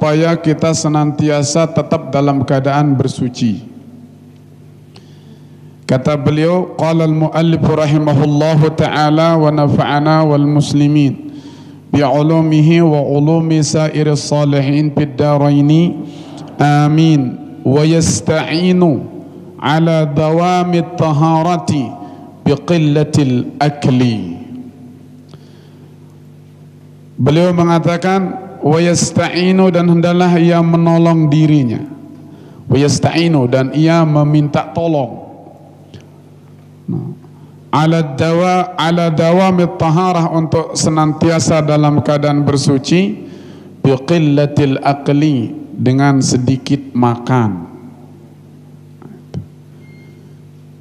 supaya kita senantiasa tetap dalam keadaan bersuci. Kata beliau, qala al-muallif rahimahullahu ta'ala wa nafa'ana wal muslimin bi'ulumihi wa ulumi sairis salihin fid daraini amin. Wa yasta'inu ala dawamit taharati biqillatil akli. Beliau mengatakan wa yasta'inu, dan hendaklah ia menolong dirinya, wa yasta'inu, dan ia meminta tolong, ala dawamit taharah, untuk senantiasa dalam keadaan bersuci, biqillatil akli, dengan sedikit makan.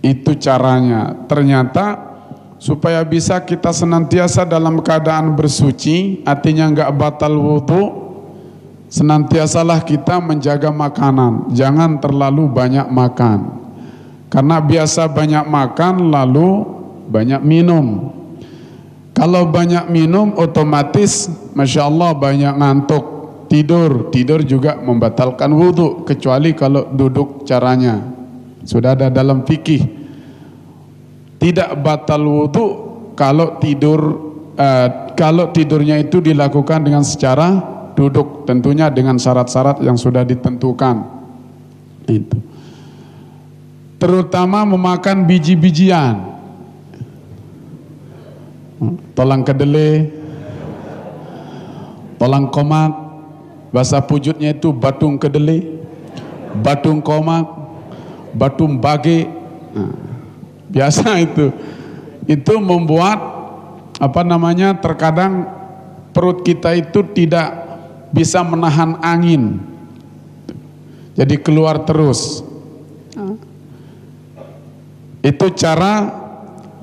Itu caranya. Ternyata supaya bisa kita senantiasa dalam keadaan bersuci, artinya enggak batal wudu, senantiasalah kita menjaga makanan. Jangan terlalu banyak makan. Karena biasa banyak makan lalu banyak minum. Kalau banyak minum otomatis Masya Allah banyak ngantuk, tidur juga membatalkan wudu, kecuali kalau duduk caranya. Sudah ada dalam fikih. Tidak batal wudu kalau tidurnya itu dilakukan dengan secara duduk, tentunya dengan syarat-syarat yang sudah ditentukan. Itu. Terutama memakan biji-bijian. Tolang kedelai, tolang komak, bahasa pujutnya itu batung kedelai, batung komak, batung bage. Biasa itu membuat terkadang perut kita itu tidak bisa menahan angin, jadi keluar terus. Itu cara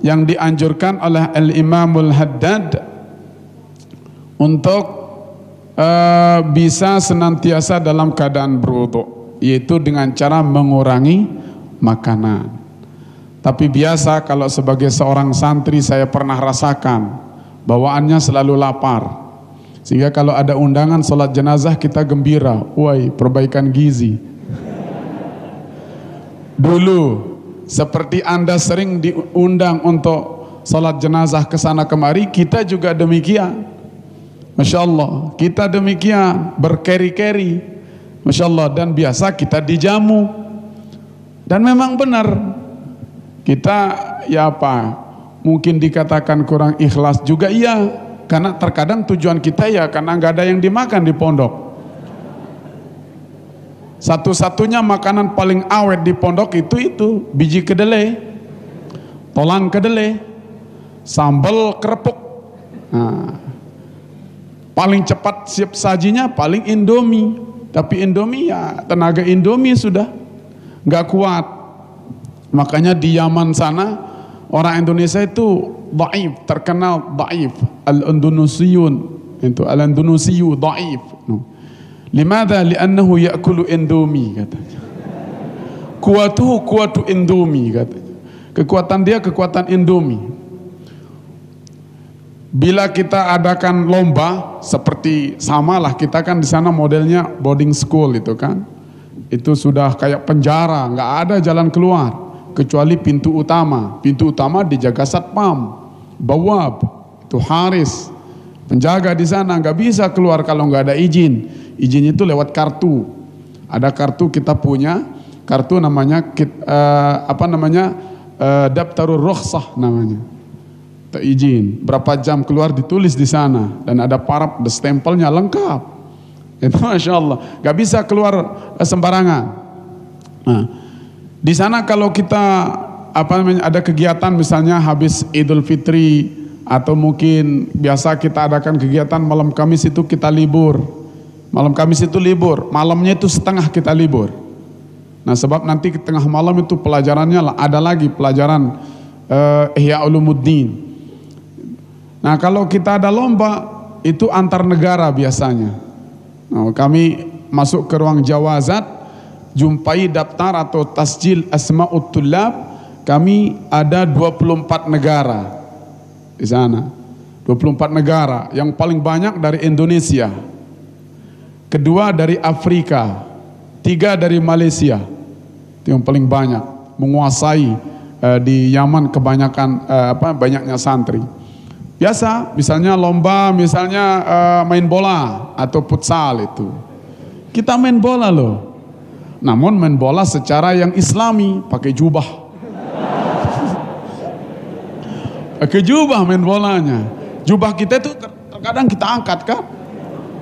yang dianjurkan oleh Al-Imamul Haddad untuk bisa senantiasa dalam keadaan berwudu, yaitu dengan cara mengurangi makanan. Tapi biasa kalau sebagai seorang santri saya pernah rasakan bawaannya selalu lapar, sehingga kalau ada undangan sholat jenazah kita gembira, woi perbaikan gizi. Dulu seperti Anda sering diundang untuk sholat jenazah ke sana kemari, kita juga demikian. Masya Allah, kita demikian, berkeri-keri, Masya Allah, dan biasa kita dijamu. Dan memang benar, kita mungkin dikatakan kurang ikhlas juga, iya, karena terkadang tujuan kita karena nggak ada yang dimakan di pondok. Satu-satunya makanan paling awet di pondok itu biji kedelai, tolang kedelai, sambal kerupuk. Paling cepat siap sajinya paling Indomie, tapi Indomie tenaga Indomie sudah nggak kuat. Makanya di Yaman sana orang Indonesia itu dhaif, terkenal dhaif, al-Indonesiun, itu al-Indonesiu dhaif. Limadha? Li'annahu ya'kulu Indomie, katanya. Kuatu Indomie, katanya. Kekuatan dia kekuatan Indomie. Bila kita adakan lomba, seperti samalah kita kan di sana modelnya boarding school itu kan. Itu sudah kayak penjara, nggak ada jalan keluar kecuali pintu utama. Pintu utama dijaga satpam, bawab, itu haris, penjaga di sana, nggak bisa keluar kalau nggak ada izin. Izin itu lewat kartu. Ada kartu kita punya, kartu namanya daftarur rukhsah namanya. Izin berapa jam keluar ditulis di sana, dan ada parap, stempelnya lengkap. Itu Masya Allah, nggak bisa keluar sembarangan. Nah, di sana kalau kita ada kegiatan, misalnya habis Idul Fitri, atau mungkin biasa kita adakan kegiatan malam Kamis, itu kita libur. Malam Kamis itu libur, malamnya itu setengah kita libur. Nah, sebab nanti tengah malam itu pelajarannya ada lagi pelajaran Ihya Ulumuddin. Nah, kalau kita ada lomba itu antar negara biasanya. Nah, kami masuk ke ruang jawazat, jumpai daftar atau tasjil asma'ut tullab, kami ada 24 negara di sana. 24 negara, yang paling banyak dari Indonesia. kedua dari Afrika, tiga dari Malaysia. Itu yang paling banyak menguasai di Yaman kebanyakan banyaknya santri. Biasa, misalnya lomba, misalnya main bola atau futsal itu. Kita main bola loh. Namun main bola secara yang Islami, pakai jubah. Pakai jubah main bolanya. Jubah kita itu terkadang kita angkat kan.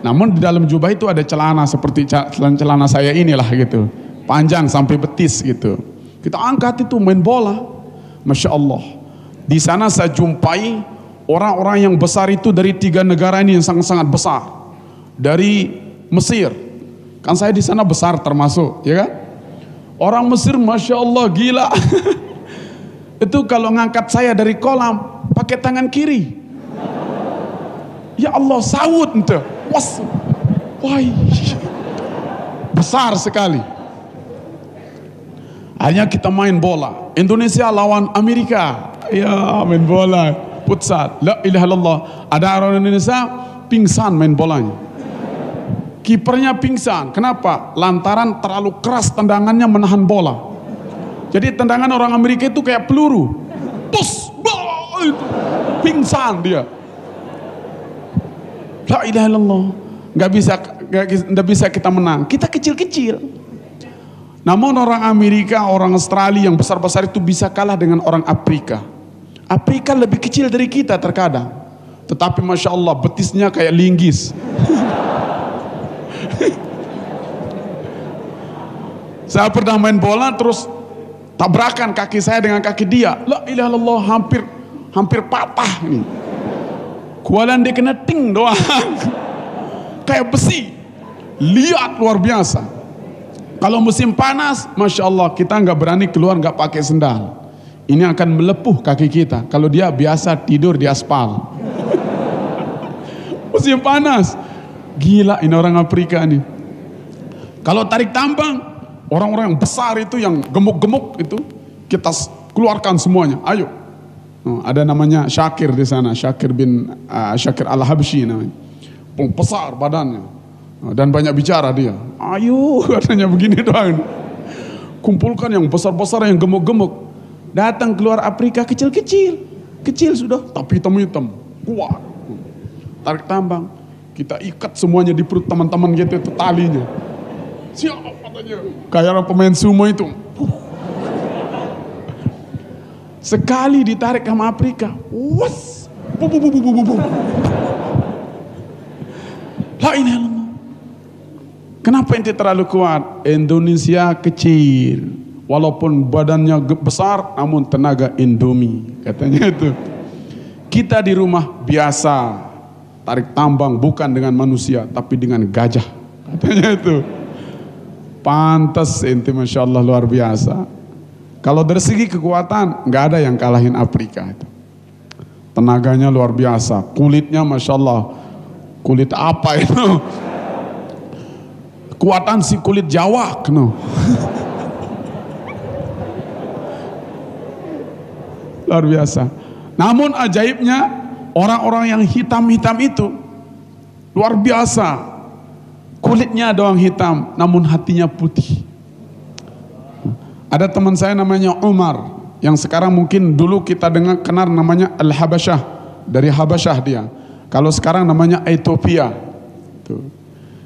Namun di dalam jubah itu ada celana seperti celana saya inilah gitu. Panjang sampai betis gitu. Kita angkat itu main bola. Masya Allah. Di sana saya jumpai orang-orang yang besar itu dari 3 negara ini yang sangat-sangat besar. Dari Mesir. Kan saya di sana besar termasuk, ya kan? Orang Mesir Masya Allah gila. Itu kalau ngangkat saya dari kolam pakai tangan kiri. Ya Allah, sawut ente. Was. Wah. Besar sekali. Akhirnya kita main bola. Indonesia lawan Amerika. Ya, main bola, futsal. La ilaha illallah. Ada orang Indonesia pingsan main bolanya. Kipernya pingsan. Kenapa? Lantaran terlalu keras tendangannya menahan bola. Jadi tendangan orang Amerika itu kayak peluru. Pus, pingsan dia. La ilaha illallah. Nggak bisa kita menang. Kita kecil-kecil. Namun orang Amerika, orang Australia yang besar-besar itu bisa kalah dengan orang Afrika. Afrika lebih kecil dari kita terkadang. Tetapi Masya Allah betisnya kayak linggis. Saya pernah main bola terus tabrakan kaki saya dengan kaki dia. La ilaha illallah, hampir patah ini. Kualan dia kena ting doang. Kayak besi. Lihat luar biasa. Kalau musim panas, Masya Allah kita nggak berani keluar nggak pakai sendal. Ini akan melepuh kaki kita. Kalau dia biasa tidur di aspal. Musim panas. Gila ini orang Afrika nih. Kalau tarik tambang, orang-orang yang besar itu yang gemuk-gemuk itu kita keluarkan semuanya. Ayo. Ada namanya Syakir di sana, Syakir Al-Habsyi namanya. Besar badannya. Dan banyak bicara dia. Ayo katanya begini doang. Kumpulkan yang besar-besar yang gemuk-gemuk. Datang keluar Afrika kecil-kecil. Kecil sudah, tapi hitam-hitam. Kuat. Tarik tambang. Kita ikat semuanya di perut teman-teman gitu itu talinya. Siapa katanya? Kayak orang pemain sumo itu. Sekali ditarik sama Afrika. Was. La ilaha illallah. Kenapa ente terlalu kuat? Indonesia kecil. Walaupun badannya besar namun tenaga Indomie. Katanya itu. Kita di rumah biasa. Tarik tambang bukan dengan manusia tapi dengan gajah. Katanya itu. Pantas ente Masya Allah luar biasa. Kalau dari segi kekuatan nggak ada yang kalahin Afrika itu. Tenaganya luar biasa. Kulitnya Masya Allah. Kulit apa itu? Kekuatan si kulit Jawa. No. Luar biasa. Namun ajaibnya orang-orang yang hitam-hitam itu luar biasa. Kulitnya doang hitam, namun hatinya putih. Ada teman saya namanya Umar, yang sekarang mungkin dulu kita kenal namanya Al-Habasyah, dari Habasyah dia. Kalau sekarang namanya Ethiopia.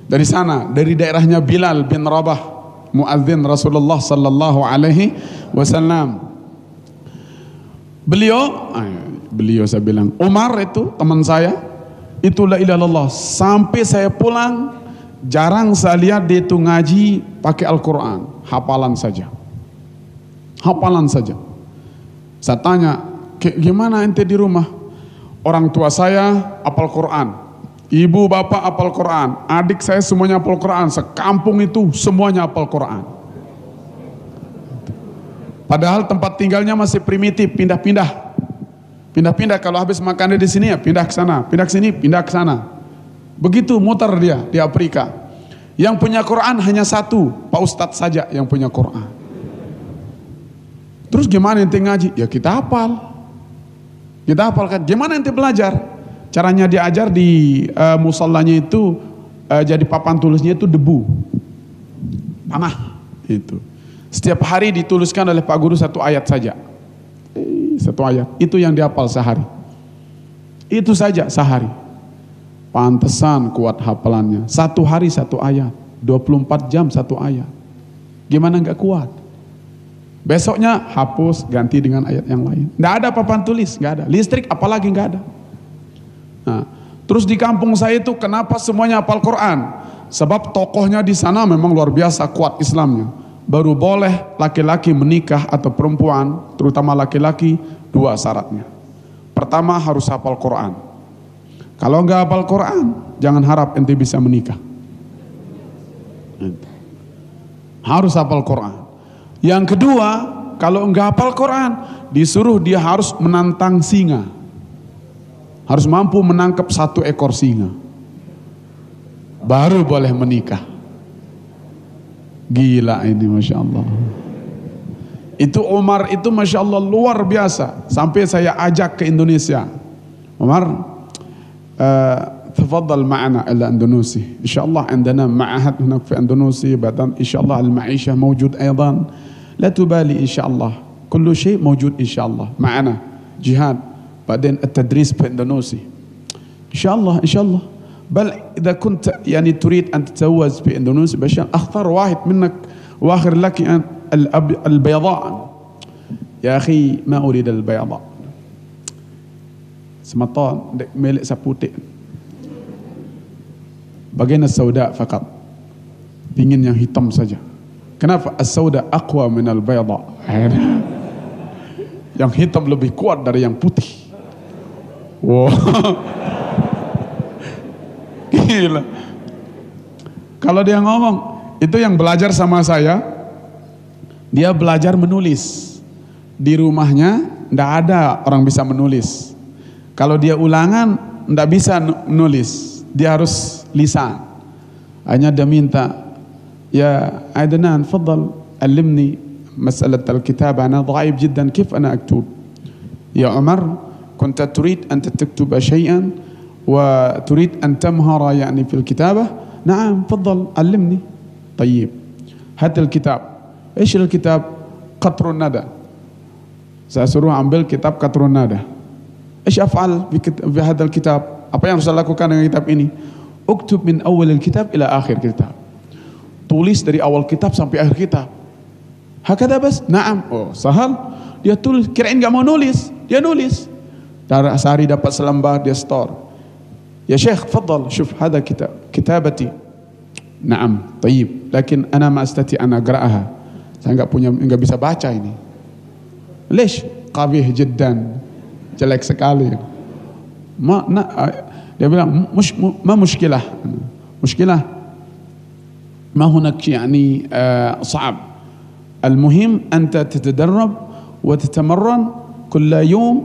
Dari sana, dari daerahnya Bilal bin Rabah, muadzin Rasulullah sallallahu alaihi wasallam. Beliau saya bilang, Umar itu teman saya, itu la ilaha illallah. Sampai saya pulang, jarang saya lihat dia itu ngaji pakai Al-Quran, hafalan saja. Hafalan saja. Saya tanya, gimana ente di rumah? Orang tua saya hafal Quran, ibu bapak hafal Quran, adik saya semuanya hafal Quran, sekampung itu semuanya hafal Quran. Padahal tempat tinggalnya masih primitif, pindah-pindah. Pindah-pindah, kalau habis makannya di sini ya pindah ke sana, pindah ke sini, pindah ke sana. Begitu muter dia di Afrika. Yang punya Quran hanya satu, Pak Ustadz saja yang punya Quran. Terus gimana ente ngaji? Ya kita hafal. Kita hafalkan. Gimana ente belajar? Caranya diajar di musallanya itu jadi papan tulisnya itu debu, tanah itu. Setiap hari dituliskan oleh Pak Guru 1 ayat saja. 1 ayat, itu yang dihafal sehari. Itu saja sehari. Pantesan kuat hafalannya. 1 hari 1 ayat, 24 jam 1 ayat. Gimana nggak kuat? Besoknya hapus, ganti dengan ayat yang lain. Nggak ada papan tulis, nggak ada. Listrik apalagi nggak ada. Nah, terus di kampung saya itu kenapa semuanya hafal Quran? Sebab tokohnya di sana memang luar biasa kuat Islamnya. Baru boleh laki-laki menikah atau perempuan, terutama laki-laki, 2 syaratnya. Pertama harus hafal Quran. Kalau nggak hafal Quran, jangan harap ente bisa menikah. Harus hafal Quran. Yang kedua, kalau nggak hafal Quran, disuruh dia harus menantang singa. Harus mampu menangkap 1 ekor singa. Baru boleh menikah. Gila ini, Masya Allah. Itu Umar itu Masya Allah luar biasa. Sampai saya ajak ke Indonesia. Umar, تفضل معنا إلى أندونيسيا إن شاء الله. عندنا معهد هناك في أندونيسيا، بعدين إن شاء الله المعيشة موجود أيضا، لا تبالي إن شاء الله، كل شيء موجود إن شاء الله معنا، جهاد، بعدين التدريس في أندونيسيا إن شاء الله إن شاء الله. بل إذا كنت يعني تريد أن تتزوج في إندونيسيا بشان أختار واحد منك وآخر لك البيضاء. يا أخي ما أريد البيضاء، sematan dek milik saputih. Bagian as-sauda fakat. Pingin yang hitam saja. Kenapa? As-sauda aqwa min al-bayda. Yang hitam lebih kuat dari yang putih. Wow. Gila. Kalau dia ngomong, itu yang belajar sama saya, dia belajar menulis. Di rumahnya ndak ada orang bisa menulis. Kalau dia ulangan ndak bisa nulis, dia harus lisan. Hanya dia minta, ya Adnan, fadal علمني مسألة الكتابة أنا ضعيف جدا كيف أنا أكتب. يا عمر كنت تريد أن تكتب شيئا وتريد أن تمهر يعني في الكتابة. نعم تفضل علمني. طيب هات الكتاب. إيش الكتاب؟ قطر الندى. Saya suruh ambil kitab Qatrun Nada. إيش أفعل بهذا الكتاب؟ Apa yang harus saya lakukan dengan kitab ini? Uktub min awal kitab ila akhir kitab. Tulis dari awal kitab sampai akhir kitab. Hakada bas? Naam. Oh, sahal. Dia tulis, kirain enggak mau nulis, dia nulis. Sehari dapat selembar, dia store. Ya Syekh, tafadhal, shuf hada kitab, kitabati. Naam, tayyib. Lakin ana ma astati an aqra'aha. Saya enggak bisa baca ini. Lish? Qabih jiddan. Jelek sekali. Dia bilang, ma mushkilah. Mushkilah. ما هناك يعني صعب. المهم أنت تتدرب وتتمرن كل يوم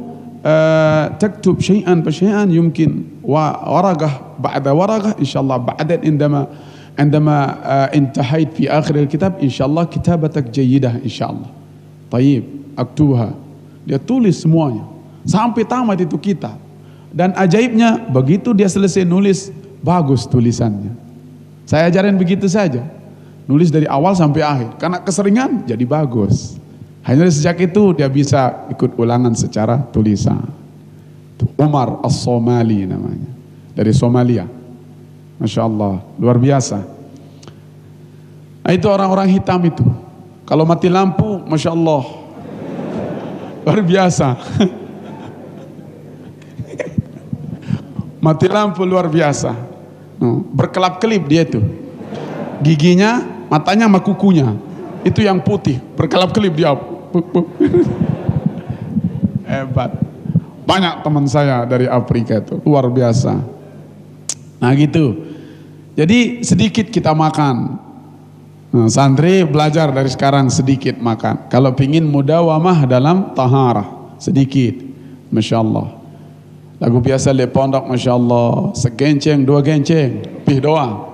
تكتب شيئا فشيئا يمكن ورقة بعد ورقة إن شاء الله. بعدين عندما انتهيت في آخر الكتاب إن شاء الله كتابتك جيدة إن شاء الله. طيب أكتبها. Dia tulis semuanya sampai tamat itu kitab. Dan ajaibnya begitu dia selesai nulis bagus tulisannya. Saya ajarin begitu saja, nulis dari awal sampai akhir. Karena keseringan jadi bagus. Hanya sejak itu dia bisa ikut ulangan secara tulisan. Itu Umar As-Somali namanya, dari Somalia. Masya Allah, luar biasa. Nah, itu orang-orang hitam itu. Kalau mati lampu, Masya Allah, luar biasa. Mati lampu luar biasa. Berkelap-kelip dia itu, giginya, matanya sama kukunya itu yang putih, berkelap-kelip dia. Hebat. Banyak teman saya dari Afrika itu luar biasa. Nah gitu. Jadi sedikit kita makan. Nah, santri belajar dari sekarang sedikit makan. Kalau pingin mudawamah dalam taharah, sedikit. Masya Allah. Lagu biasa di pondok, Masya Allah, segenceng, 2 genceng, pih doang.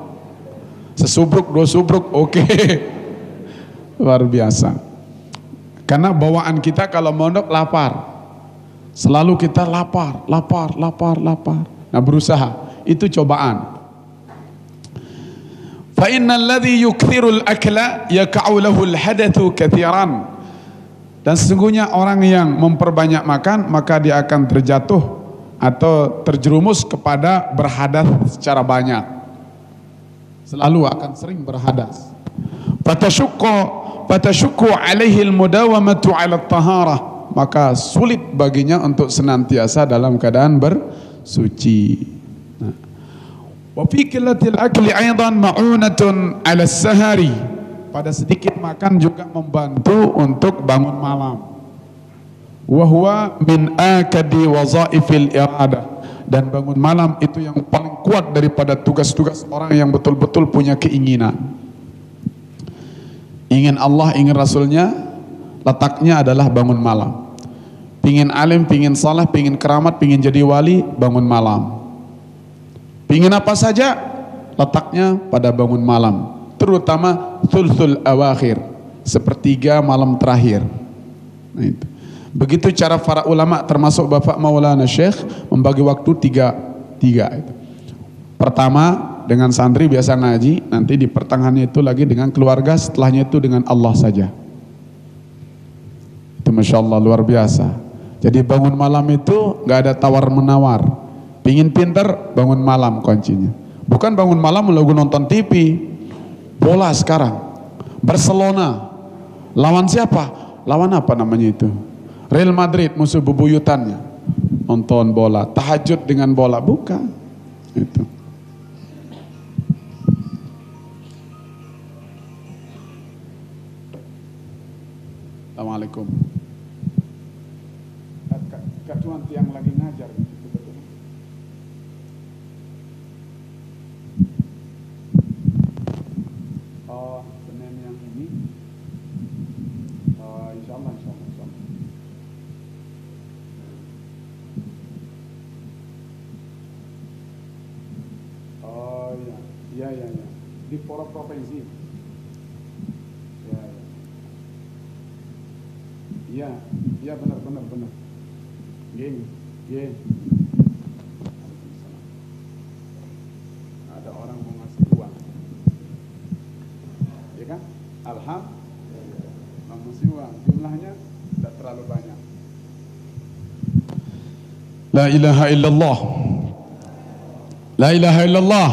Sesubruk, 2 subruk, oke. Luar biasa. Karena bawaan kita kalau mondok lapar. Selalu kita lapar. Nah berusaha, itu cobaan. Fa innal ladzi yukthirul akla yaqa'u lahu al-hadatsu katsiran. Dan sesungguhnya orang yang memperbanyak makan maka dia akan terjatuh atau terjerumus kepada berhadas secara banyak. Selalu akan sering berhadas. Fatashukku alaihi al-mudawamatu 'ala at-taharah. Maka sulit baginya untuk senantiasa dalam keadaan bersuci. Wa fi qillatil akli aidan ma'unatun 'ala as-sahari. Pada sedikit makan juga membantu untuk bangun malam. Wa huwa min akadi wazaifil iradah. Dan bangun malam itu yang paling kuat daripada tugas-tugas orang yang betul-betul punya keinginan. Ingin Allah, ingin Rasulnya, letaknya adalah bangun malam. Pingin alim, pingin saleh, pingin keramat, pingin jadi wali, bangun malam. Pingin apa saja, letaknya pada bangun malam. Terutama thulthul awakhir, sepertiga malam terakhir. Nah, itu. Begitu cara para ulama termasuk Bapak Maulana Syekh membagi waktu tiga itu. Pertama dengan santri biasa ngaji, nanti di pertengahannya itu lagi dengan keluarga, setelahnya itu dengan Allah saja. Itu Masya Allah luar biasa. Jadi bangun malam itu gak ada tawar menawar. Pingin pinter, bangun malam kuncinya. Bukan bangun malam lagu nonton TV. Bola sekarang, Barcelona, lawan siapa? Lawan apa namanya itu? Real Madrid, musuh bebuyutannya. Nonton bola, tahajud dengan bola, bukan. Itu. Assalamualaikum. Katuan tiang lagi ngajar. Senin yang ini, insya Allah. Oh iya, di Poro Provinsi. Iya benar. Geng. Ada orang mau ngasih uang. Ya kan? Alhamdulillah. Ngasih uang, jumlahnya tidak terlalu banyak. La ilaha illallah. La ilaha illallah.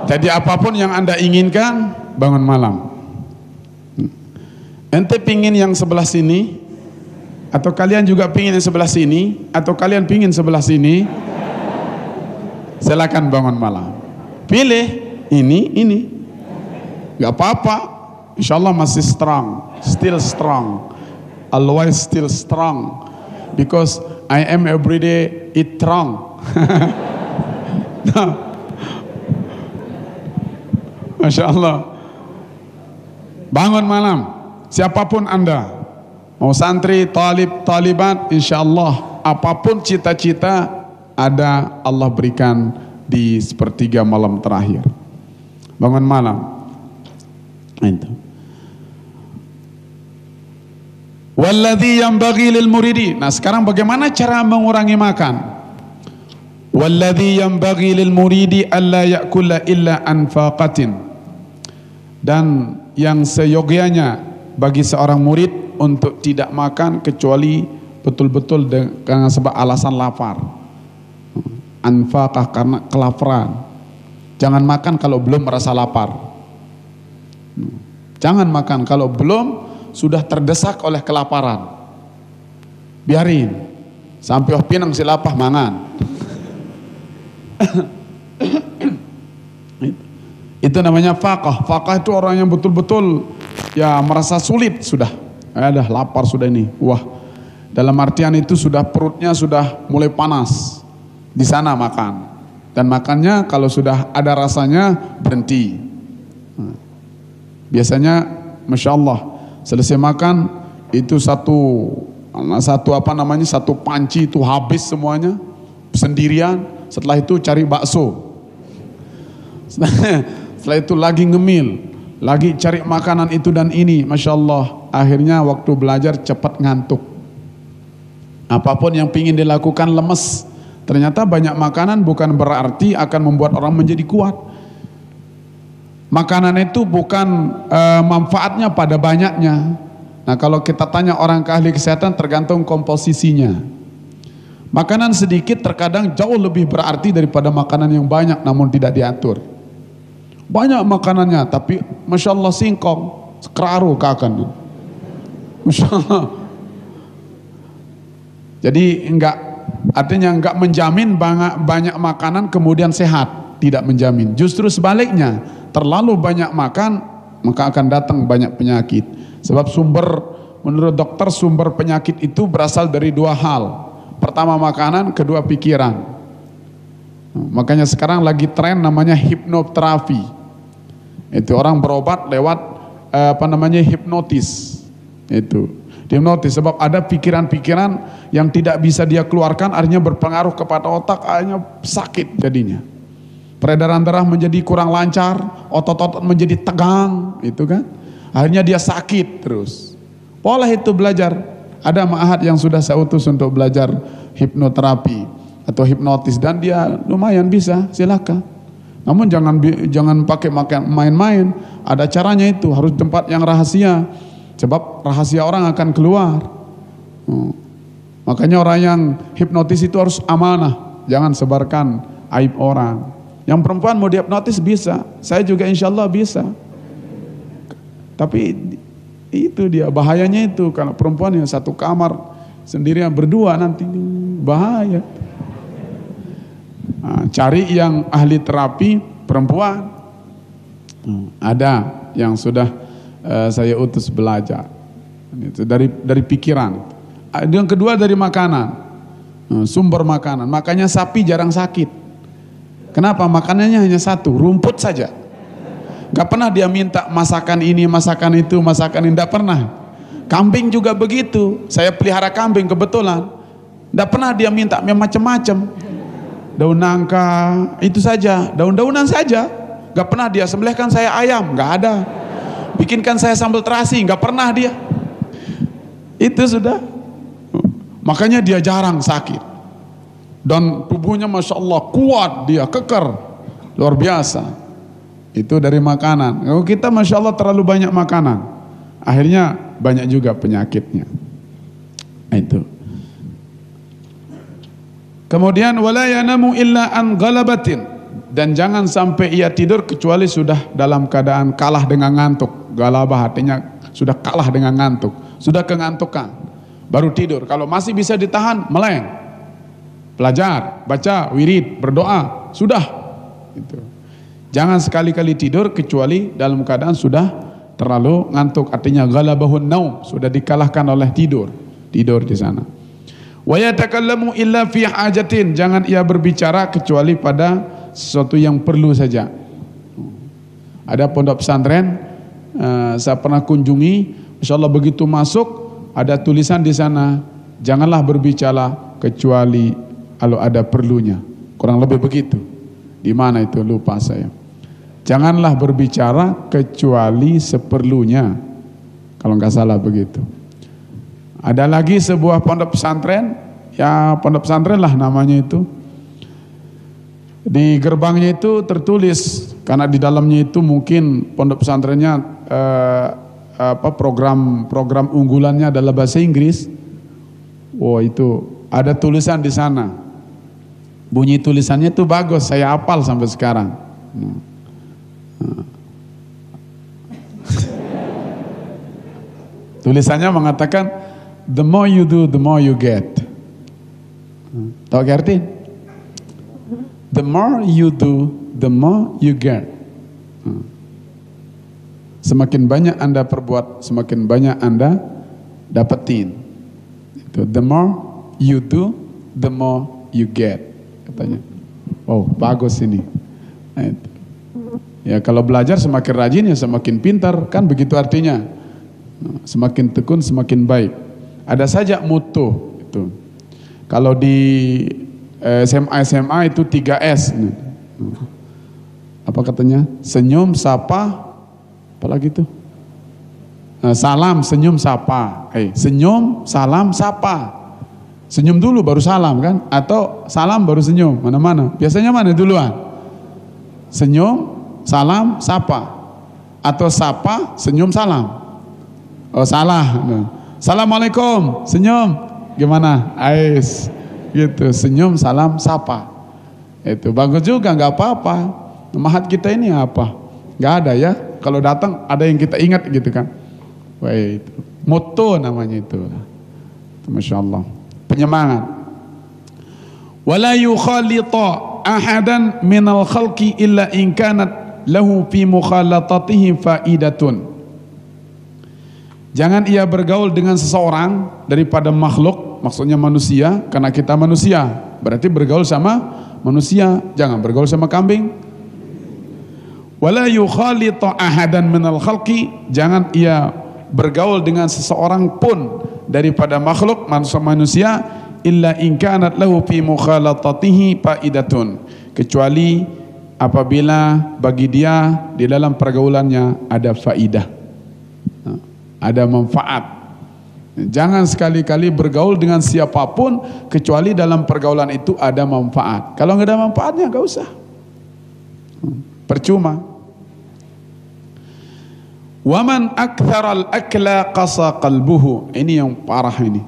Jadi apapun yang Anda inginkan, bangun malam. Ente pingin yang sebelah sini, atau kalian juga pingin yang sebelah sini, atau kalian pingin sebelah sini, silakan bangun malam. Pilih ini. Gak apa-apa, insya Allah masih strong, still strong, always still strong, because I am everyday eat strong. Masya Allah. Bangun malam, siapapun Anda, mau santri, talib, talibat, insya Allah apapun cita-cita ada Allah berikan di sepertiga malam terakhir. Bangun malam. Itu. Walladzi yanbaghi lil muridi. Nah, sekarang bagaimana cara mengurangi makan? Walladzi yanbaghi lil muridi alla ya'kula illa anfaqatin. Dan yang seyogyanya bagi seorang murid untuk tidak makan kecuali betul-betul dengan sebab alasan lapar. Anfaqah karena kelaparan. Jangan makan kalau belum merasa lapar. Jangan makan kalau belum sudah terdesak oleh kelaparan. Biarin sampai pinang si lapah mangan. Itu namanya faqah. Faqah itu orang yang betul-betul ya merasa sulit sudah. Ada lapar sudah ini. Wah, dalam artian itu sudah perutnya sudah mulai panas. Di sana makan. Dan makannya kalau sudah ada rasanya berhenti. Biasanya Masya Allah selesai makan itu satu panci itu habis semuanya sendirian. Setelah itu cari bakso. Setelah itu lagi ngemil, lagi cari makanan itu dan ini. Masya Allah, akhirnya waktu belajar cepat ngantuk. Apapun yang ingin dilakukan lemes. Ternyata banyak makanan bukan berarti akan membuat orang menjadi kuat. Makanan itu bukan manfaatnya pada banyaknya. Nah, kalau kita tanya orang ke ahli kesehatan tergantung komposisinya. Makanan sedikit terkadang jauh lebih berarti daripada makanan yang banyak namun tidak diatur. Banyak makanannya tapi Masya Allah singkong, sekeraru kakan. Masya Allah. Jadi artinya enggak menjamin banyak makanan kemudian sehat, tidak menjamin. Justru sebaliknya, terlalu banyak makan maka akan datang banyak penyakit. Sebab menurut dokter sumber penyakit itu berasal dari dua hal. Pertama makanan, kedua pikiran. Makanya sekarang lagi tren namanya hipnoterapi. Itu orang berobat lewat hipnotis. Itu hipnotis sebab ada pikiran-pikiran yang tidak bisa dia keluarkan, akhirnya berpengaruh kepada otak, akhirnya sakit jadinya. Peredaran darah menjadi kurang lancar, otot-otot menjadi tegang, itu kan. Akhirnya dia sakit terus. Pola itu belajar. Ada ma'had yang sudah saya utus untuk belajar hipnoterapi atau hipnotis dan dia lumayan bisa, silakan. Namun jangan pakai main-main. Ada caranya itu, harus tempat yang rahasia. Sebab rahasia orang akan keluar. Makanya orang yang hipnotis itu harus amanah, jangan sebarkan aib orang. Yang perempuan mau dihipnotis bisa, saya juga insya Allah bisa. Tapi itu dia bahayanya itu, kalau perempuan yang satu kamar sendirian berdua nanti bahaya. Nah, cari yang ahli terapi perempuan. Ada yang sudah saya utus belajar. Itu dari pikiran. Yang kedua dari makanan, sumber makanan. Makanya sapi jarang sakit. Kenapa? Makanannya hanya satu, rumput saja. Gak pernah dia minta masakan ini, masakan itu, masakan ini, gak pernah. Kambing juga begitu. Saya pelihara kambing kebetulan. Gak pernah dia minta macam-macam. Daun nangka, itu saja, daun-daunan saja. Gak pernah dia sembelihkan saya ayam, gak ada. Bikinkan saya sambal terasi, gak pernah dia. Itu sudah. Makanya dia jarang sakit. Dan tubuhnya Masya Allah kuat, dia keker, luar biasa. Itu dari makanan. Kalau kita Masya Allah terlalu banyak makanan, akhirnya banyak juga penyakitnya. Itu. Kemudian wala yanamu illa an ghalabatin, dan jangan sampai ia tidur kecuali sudah dalam keadaan kalah dengan ngantuk. Galabah artinya sudah kalah dengan ngantuk, sudah kengantukan, baru tidur. Kalau masih bisa ditahan, meleng, belajar, baca, wirid, berdoa, sudah. Itu. Jangan sekali-kali tidur kecuali dalam keadaan sudah terlalu ngantuk. Artinya ghalabahun naum, sudah dikalahkan oleh tidur di sana. Wa yatakallamu illa fi hajatin, jangan ia berbicara kecuali pada sesuatu yang perlu saja. Ada pondok pesantren saya pernah kunjungi, Masya Allah begitu masuk ada tulisan di sana, janganlah berbicara kecuali kalau ada perlunya. Kurang lebih begitu. Di mana itu lupa saya. Janganlah berbicara kecuali seperlunya, kalau nggak salah begitu. Ada lagi sebuah pondok pesantren, ya pondok pesantren lah namanya itu. Di gerbangnya itu tertulis, karena di dalamnya itu mungkin pondok pesantrennya program unggulannya adalah bahasa Inggris. Wah, itu ada tulisan di sana. Bunyi tulisannya itu bagus, saya hafal sampai sekarang. Tulisannya mengatakan, the more you do, the more you get. Tahu arti? The more you do, the more you get. Semakin banyak Anda perbuat, semakin banyak Anda dapetin. Itu, the more you do, the more you get, katanya. Oh, bagus ini. Nah, itu. Ya, kalau belajar semakin rajin ya semakin pintar, kan begitu artinya. Semakin tekun semakin baik. Ada saja moto itu. Kalau di SMA itu 3S. Apa katanya? Senyum, sapa, apalagi itu? Salam, senyum, sapa. Senyum, salam, sapa. Senyum dulu baru salam kan? Atau salam baru senyum, mana-mana. Biasanya mana duluan? Senyum, salam, sapa. Atau sapa, senyum, salam. Oh salah. Assalamualaikum, senyum. Gimana? Ais. Gitu, senyum, salam, sapa. Itu bagus juga, nggak apa-apa. Mahat kita ini apa? Nggak ada ya. Kalau datang ada yang kita ingat gitu kan. Wah itu. Moto namanya itu. Masya Allah. Penyemangat. Wala yukhalita ahadan minal khalqi illa in kanat lahu fi mukhalatatihi faidatun. Jangan ia bergaul dengan seseorang daripada makhluk, maksudnya manusia, karena kita manusia, berarti bergaul sama manusia, jangan bergaul sama kambing. Wala yukhalita ahadan minal khalqi, jangan ia bergaul dengan seseorang pun daripada makhluk manusia illa in kanat lahu fi mukhalatatihi faidatun, kecuali apabila bagi dia di dalam pergaulannya ada faidah, ada manfaat. Jangan sekali-kali bergaul dengan siapapun kecuali dalam pergaulan itu ada manfaat. Kalau nggak ada manfaatnya nggak usah, percuma. Waman aktharal akla qasa qalbuhu, ini yang parah ini.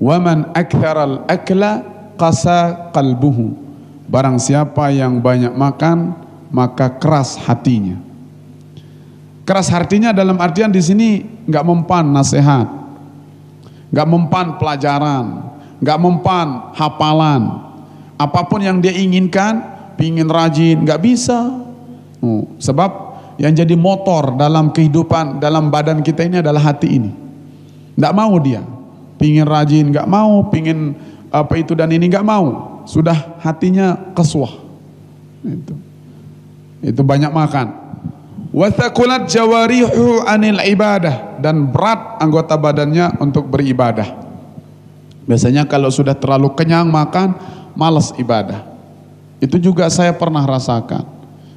Waman aktharal akla qasa qalbuhu, barang siapa yang banyak makan maka keras hatinya. Keras hatinya dalam artian di sini nggak mempan nasihat, nggak mempan pelajaran, nggak mempan hafalan. Apapun yang dia inginkan, pingin rajin, nggak bisa. Sebab yang jadi motor dalam kehidupan, dalam badan kita ini adalah hati ini. Nggak mau dia, pingin rajin nggak mau, pingin apa itu dan ini nggak mau. Sudah hatinya kesuah. Itu banyak makan. Wa thaqulat jawarihu anil ibadah, dan berat anggota badannya untuk beribadah. Biasanya kalau sudah terlalu kenyang makan, malas ibadah. Itu juga saya pernah rasakan.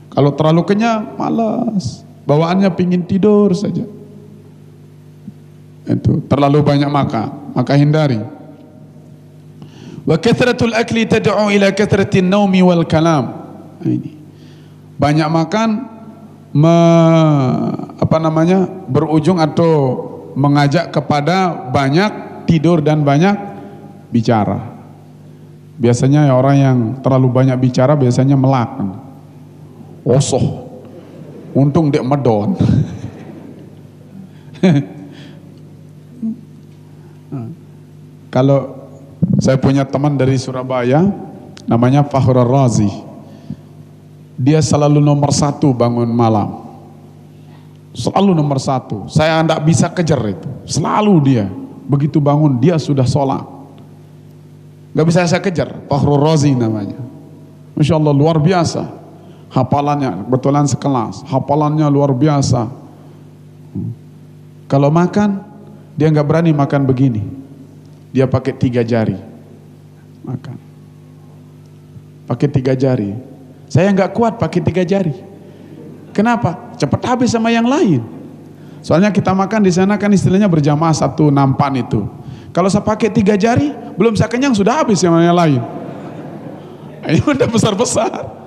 Kalau terlalu kenyang, malas. Bawaannya pingin tidur saja. Itu terlalu banyak makan, maka hindari. Wa kathratul akli tad'u ila kathratin naumi wal kalam. Ini. Banyak makan berujung atau mengajak kepada banyak tidur dan banyak bicara. Biasanya orang yang terlalu banyak bicara biasanya melak. Osoh. Untung dek medon. Kalau saya punya teman dari Surabaya, namanya Fakhrul Razi. Dia selalu nomor 1 bangun malam. Selalu nomor 1. Saya tidak bisa kejar itu. Selalu dia. Begitu bangun dia sudah sholat. Gak bisa saya kejar. Fakhrul Razi namanya. Masya Allah luar biasa. Hafalannya kebetulan sekelas. Hafalannya luar biasa. Kalau makan, dia nggak berani makan begini. Dia pakai 3 jari makan. Pakai 3 jari. Saya nggak kuat pakai 3 jari. Kenapa? Cepat habis sama yang lain. Soalnya kita makan di sana kan istilahnya berjamaah 1 nampan itu. Kalau saya pakai 3 jari, belum saya kenyang sudah habis sama yang lain. Ini udah besar-besar.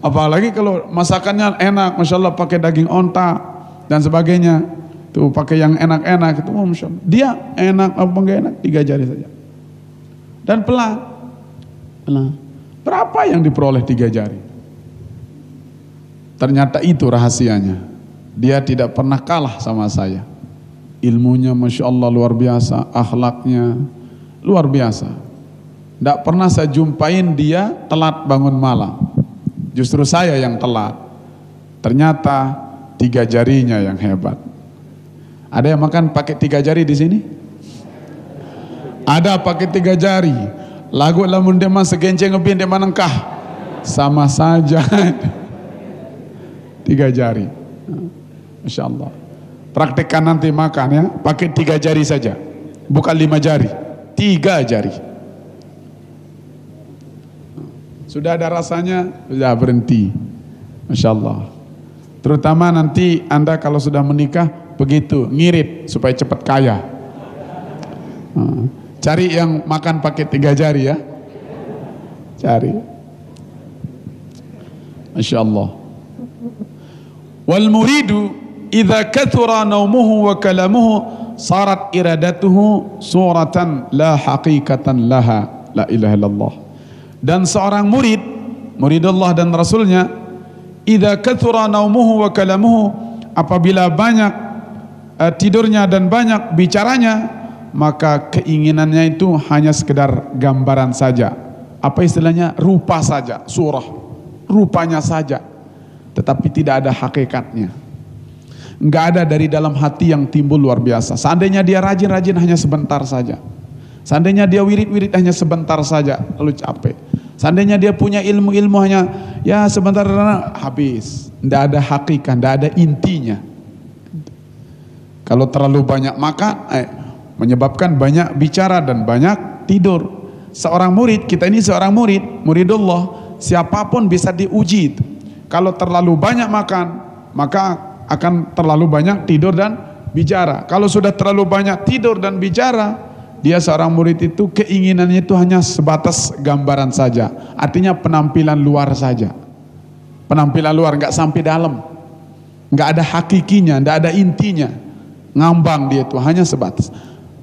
Apalagi kalau masakannya enak, masya Allah pakai daging onta dan sebagainya. Tuh pakai yang enak-enak itu, masya Allah. Dia enak apa enggak enak 3 jari saja. Dan pelan. Berapa yang diperoleh 3 jari? Ternyata itu rahasianya. Dia tidak pernah kalah sama saya. Ilmunya masya Allah luar biasa, akhlaknya luar biasa. Tidak pernah saya jumpain dia telat bangun malam. Justru saya yang telat. Ternyata 3 jarinya yang hebat. Ada yang makan pakai 3 jari di sini? Ada pakai 3 jari. Lagu lamun dia mas segenceng ngebin dia manengkah? Sama saja. 3 jari. Masya Allah. Praktekkan nanti makan ya. Pakai 3 jari saja. Bukan 5 jari. 3 jari. Sudah ada rasanya, sudah berhenti. Masya Allah. Terutama nanti Anda kalau sudah menikah, begitu, ngirit supaya cepat kaya. Cari yang makan pakai 3 jari ya. Cari. Masya Allah. Wal muridu idza kathura naumuhu wa kalamuhu sarat iradatuhu suratan la haqiqatan laha. La ilaha illallah. Dan seorang murid, muridullah dan rasulnya, idza kathura naumuhu wa kalamuhu, apabila banyak tidurnya dan banyak bicaranya, maka keinginannya itu hanya sekedar gambaran saja. Apa istilahnya? Rupa saja, surah, rupanya saja, tetapi tidak ada hakikatnya. Enggak ada dari dalam hati yang timbul luar biasa. Seandainya dia rajin-rajin hanya sebentar saja. Seandainya dia wirid-wirid hanya sebentar saja, lalu capek. Seandainya dia punya ilmu-ilmu hanya ya sebentar, habis. Enggak ada hakikat, enggak ada intinya. Kalau terlalu banyak makan, menyebabkan banyak bicara dan banyak tidur. Seorang murid, kita ini seorang murid, muridullah, siapapun bisa diuji itu. Kalau terlalu banyak makan, maka akan terlalu banyak tidur dan bicara. Kalau sudah terlalu banyak tidur dan bicara, dia seorang murid itu keinginannya itu hanya sebatas gambaran saja. Artinya penampilan luar saja. Penampilan luar, nggak sampai dalam. Nggak ada hakikinya, nggak ada intinya. Ngambang dia itu, hanya sebatas.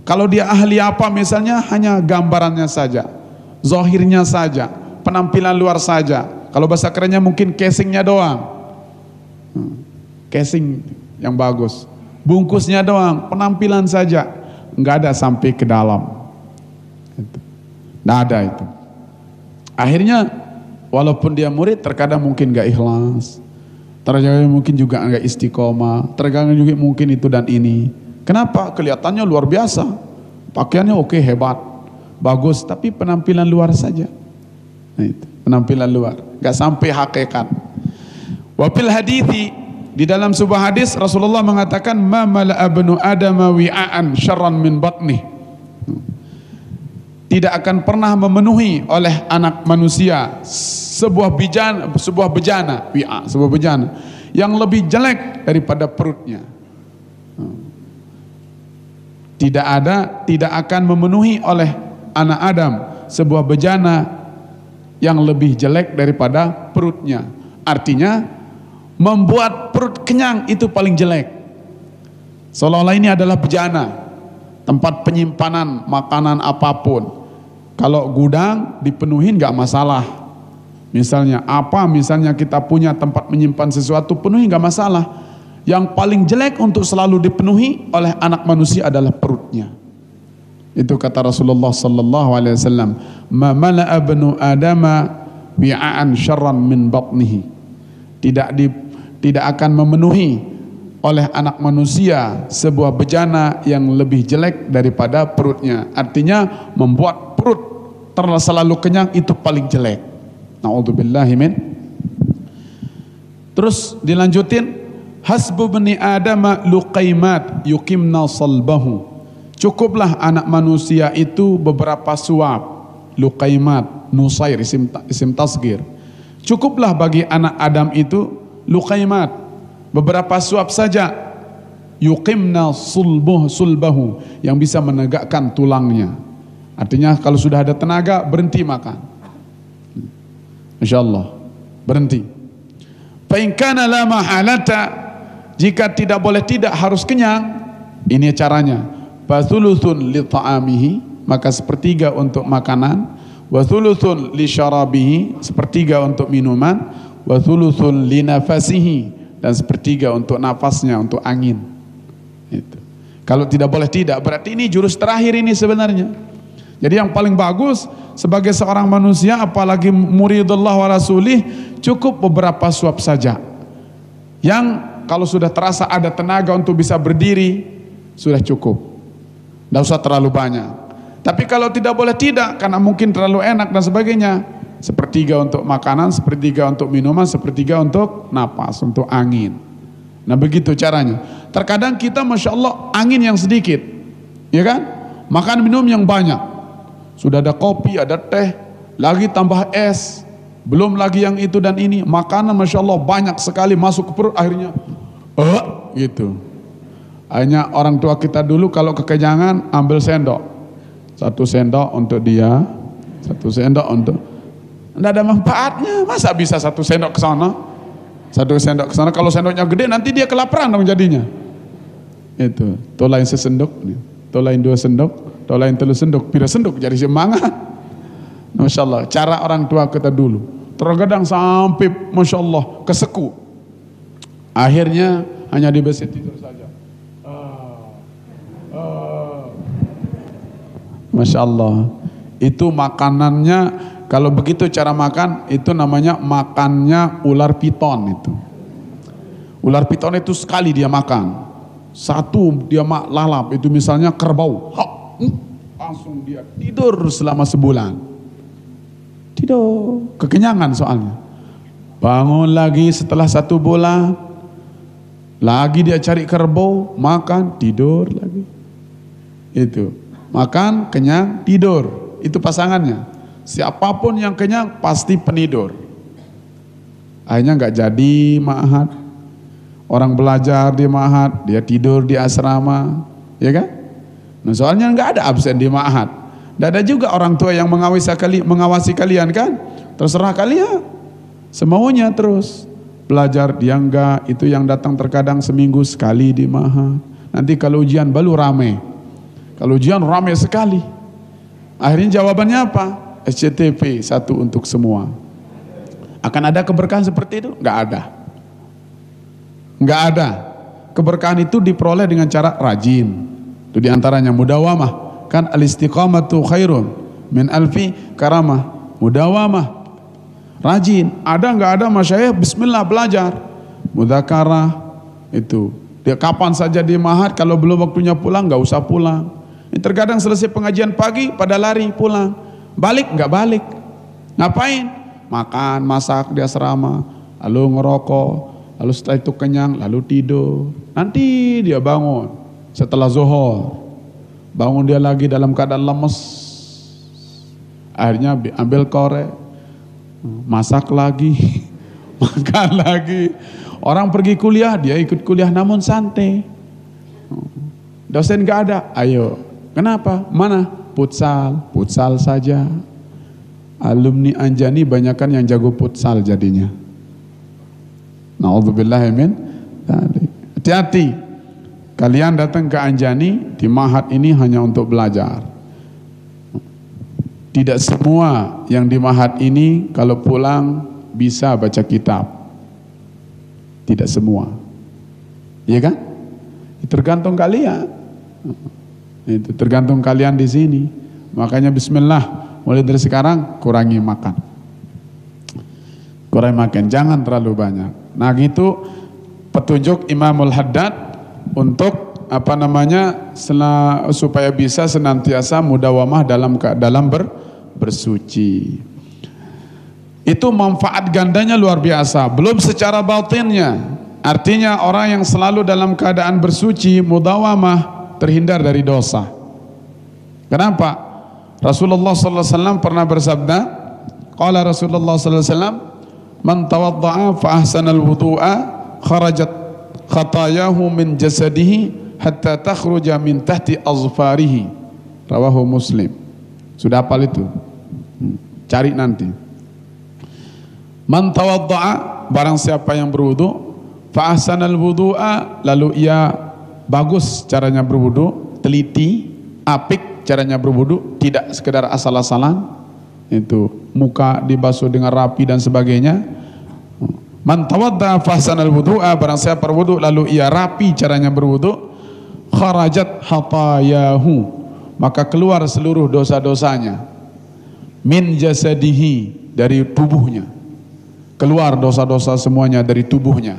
Kalau dia ahli apa misalnya, hanya gambarannya saja, zahirnya saja, penampilan luar saja. Kalau bahasa kerennya mungkin casingnya doang, casing yang bagus, bungkusnya doang, penampilan saja, nggak ada sampai ke dalam. Nggak ada itu. Akhirnya walaupun dia murid, terkadang mungkin nggak ikhlas, terkadang mungkin juga nggak istiqomah, terkadang juga mungkin itu dan ini. Kenapa? Kelihatannya luar biasa, pakaiannya oke, hebat, bagus, tapi penampilan luar saja. Nah, itu penampilan luar, nggak sampai hakikat. Wafil hadithi, di dalam sebuah hadis Rasulullah mengatakan, ma mala'a ibnu adama wi'aan syarran min batnih. Tidak akan pernah memenuhi oleh anak manusia sebuah bejana, wi'a, sebuah bejana yang lebih jelek daripada perutnya. Tidak akan memenuhi oleh anak Adam sebuah bejana yang lebih jelek daripada perutnya. Artinya membuat perut kenyang itu paling jelek. Seolah-olah ini adalah bejana, tempat penyimpanan makanan apapun. Kalau gudang dipenuhin nggak masalah. Misalnya kita punya tempat menyimpan sesuatu, penuhi nggak masalah. Yang paling jelek untuk selalu dipenuhi oleh anak manusia adalah perutnya. Itu kata Rasulullah sallallahu alaihi wasallam, ma mala'a ibnu adama wi'aan syarran min batnihi. Tidak akan memenuhi oleh anak manusia sebuah bejana yang lebih jelek daripada perutnya. Artinya membuat perut selalu kenyang itu paling jelek. Na'udzubillahi min. Terus dilanjutin, hasbu bani adama luqaimat yuqimna salbahu. Cukuplah anak manusia itu beberapa suap. Luqaimat, nusair, isim tasgir. Cukuplah bagi anak Adam itu luqaimat, beberapa suap saja. Yuqimna sulbahu, yang bisa menegakkan tulangnya. Artinya kalau sudah ada tenaga, berhenti makan. Insyaallah berhenti. Fa in kana la mahalata, jika tidak boleh tidak harus kenyang, ini caranya. Fathuluthun li ta'amihi, maka sepertiga untuk makanan, wa thuluthun li syarabihi, sepertiga untuk minuman, wa thuluthun li nafasihi, dan sepertiga untuk nafasnya, untuk angin. Itu. Kalau tidak boleh tidak, berarti ini jurus terakhir ini sebenarnya. Jadi yang paling bagus sebagai seorang manusia, apalagi muridullah wa rasulih, cukup beberapa suap saja. Yang kalau sudah terasa ada tenaga untuk bisa berdiri, sudah cukup. Tidak usah terlalu banyak. Tapi kalau tidak boleh tidak, karena mungkin terlalu enak dan sebagainya, sepertiga untuk makanan, sepertiga untuk minuman, sepertiga untuk napas, untuk angin. Nah begitu caranya. Terkadang kita Masya Allah angin yang sedikit, ya kan? Makan minum yang banyak. Sudah ada kopi, ada teh, lagi tambah es, belum lagi yang itu dan ini. Makanan Masya Allah banyak sekali masuk ke perut, akhirnya gitu. Hanya orang tua kita dulu kalau kekenyangan ambil sendok, satu sendok untuk dia, satu sendok untuk, tidak ada manfaatnya. Masa bisa satu sendok ke sana? 1 sendok ke sana. Kalau sendoknya gede nanti dia kelaparan dong jadinya. Itu, tolain sesendok, tolain 2 sendok, tolain 3 sendok, pira sendok jadi semangat. Masya Allah, cara orang tua kita dulu. Terkadang sampai Masya Allah keseku. Akhirnya hanya di besi tidur saja. Masya Allah. Itu makanannya. Kalau begitu cara makan, itu namanya makannya ular piton itu. Ular piton itu sekali dia makan. Satu dia lalap, itu misalnya kerbau. Langsung dia tidur selama sebulan. Tidur. Kekenyangan soalnya. Bangun lagi setelah 1 bulan. Lagi dia cari kerbau, makan, tidur lagi. Itu. Makan, kenyang, tidur. Itu pasangannya. Siapapun yang kenyang pasti penidur. Akhirnya nggak jadi ma'had. Orang belajar di ma'had, dia tidur di asrama, ya kan? Nah soalnya nggak ada absen di ma'had. Nggak ada juga orang tua yang mengawasi kalian kan? Terserah kalian, semaunya terus. Belajar dia enggak, itu yang datang terkadang seminggu sekali di ma'had. Nanti kalau ujian baru rame. Kalau ujian rame sekali. Akhirnya jawabannya apa? SCTP 1 untuk semua. Akan ada keberkahan seperti itu? Enggak ada. Enggak ada. Keberkahan itu diperoleh dengan cara rajin. Itu diantaranya mudawamah. Kan al-istiqamatu khairun min alfi karamah. Mudawamah. Rajin. Ada enggak ada masyayikh bismillah belajar. Mudzakarah itu. Dia kapan saja di ma'had, kalau belum waktunya pulang enggak usah pulang. Terkadang selesai pengajian pagi pada lari pulang. Balik nggak balik, ngapain? Makan, masak di asrama, lalu ngerokok, lalu setelah itu kenyang, lalu tidur. Nanti dia bangun setelah zuhur, bangun dia lagi dalam keadaan lemes. Akhirnya ambil korek, masak lagi, makan lagi. Orang pergi kuliah, dia ikut kuliah namun santai. Dosen nggak ada, ayo. Kenapa? Mana? Futsal saja. Alumni Anjani banyakan yang jago futsal jadinya. Na'udzubillah min dzalik. Hati-hati. Kalian datang ke Anjani di ma'had ini hanya untuk belajar. Tidak semua yang di ma'had ini kalau pulang bisa baca kitab. Tidak semua. Iya kan? Tergantung kalian. Itu tergantung kalian di sini. Makanya bismillah, mulai dari sekarang kurangi makan. Kurangi makan, jangan terlalu banyak. Nah, gitu petunjuk Imamul Haddad untuk supaya bisa senantiasa mudawamah dalam bersuci. Itu manfaat gandanya luar biasa, belum secara batinnya. Artinya orang yang selalu dalam keadaan bersuci, mudawamah, terhindar dari dosa. Kenapa? Rasulullah sallallahu alaihi wasallam pernah bersabda, qala Rasulullah sallallahu alaihi wasallam, man tawadda'a fa ahsanal wudu'a kharajat khatayahu min jasadihi hatta takhruja min tahti azfarihi. Rawahu Muslim. Sudah hafal itu? Cari nanti. Man tawadda'a, barang siapa yang berwudu, fa ahsanal wudu'a, lalu ia bagus caranya berwudu, teliti, apik caranya berwudu, tidak sekedar asal-asalan. Itu muka dibasuh dengan rapi dan sebagainya. Man tawadda fahsanal wudu'a, barang siapa berwudu lalu ia rapi caranya berwudu, kharajat hatayahu, maka keluar seluruh dosa-dosanya, min jasadihi, dari tubuhnya, keluar dosa-dosa semuanya dari tubuhnya,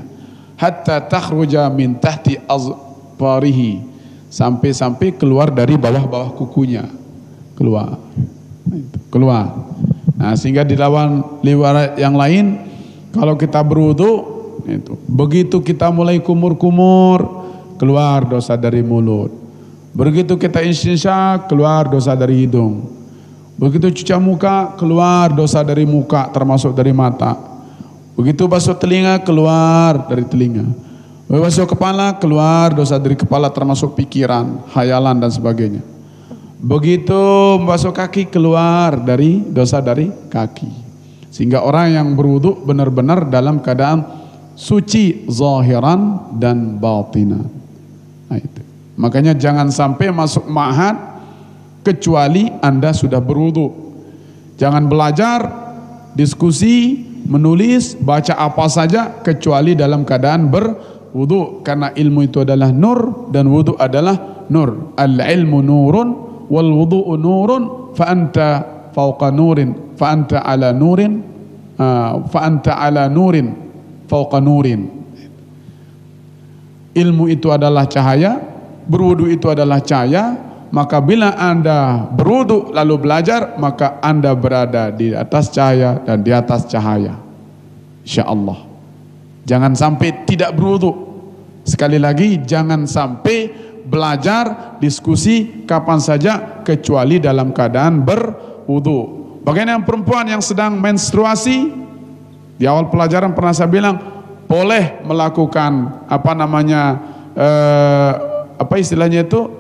hatta takhruja min tahti azfarihi, sampai keluar dari bawah-bawah kukunya, keluar. Nah, sehingga dilawan riwayat yang lain, kalau kita berwudu itu, begitu kita mulai kumur-kumur, keluar dosa dari mulut. Begitu kita istinsya, keluar dosa dari hidung. Begitu cuci muka, keluar dosa dari muka, termasuk dari mata. Begitu basuh telinga, keluar dari telinga. Basuh kepala, keluar dosa dari kepala, termasuk pikiran, hayalan dan sebagainya. Begitu membasuh kaki, keluar dari dosa dari kaki. Sehingga orang yang berwudu benar-benar dalam keadaan suci zahiran dan batinan. Nah, itu. Makanya jangan sampai masuk ma'had kecuali Anda sudah berwudu. Jangan belajar, diskusi, menulis, baca apa saja kecuali dalam keadaan berwudu, karena ilmu itu adalah nur dan wudu adalah nur. Al-ilmu nurun wal wudu'u nurun fa anta fawqa nurin fa anta ala nurin fawqa nurin. Ilmu itu adalah cahaya, berwudu itu adalah cahaya, maka bila Anda berwudu lalu belajar, maka Anda berada di atas cahaya dan di atas cahaya, insyaallah. Jangan sampai tidak berwudu. Sekali lagi, jangan sampai belajar, diskusi kapan saja kecuali dalam keadaan berwudu. Bagaimana perempuan yang sedang menstruasi? Di awal pelajaran pernah saya bilang, boleh melakukan apa istilahnya itu,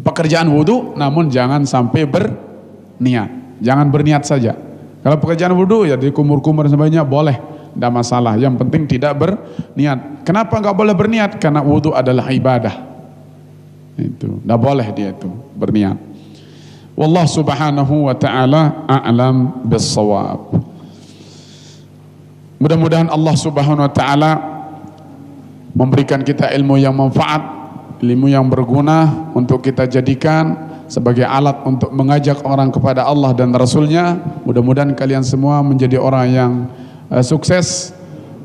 pekerjaan wudu, namun jangan sampai berniat. Jangan berniat saja. Kalau pekerjaan wudu ya di kumur-kumur dan sebagainya boleh, tidak masalah. Yang penting tidak berniat. Kenapa nggak boleh berniat? Karena wudu adalah ibadah. Itu, tidak boleh dia itu berniat. Wallahu subhanahu wa ta'ala a'lam bis-shawab. Mudah-mudahan Allah subhanahu wa ta'ala memberikan kita ilmu yang manfaat, ilmu yang berguna untuk kita jadikan sebagai alat untuk mengajak orang kepada Allah dan Rasulnya. Mudah-mudahan kalian semua menjadi orang yang sukses,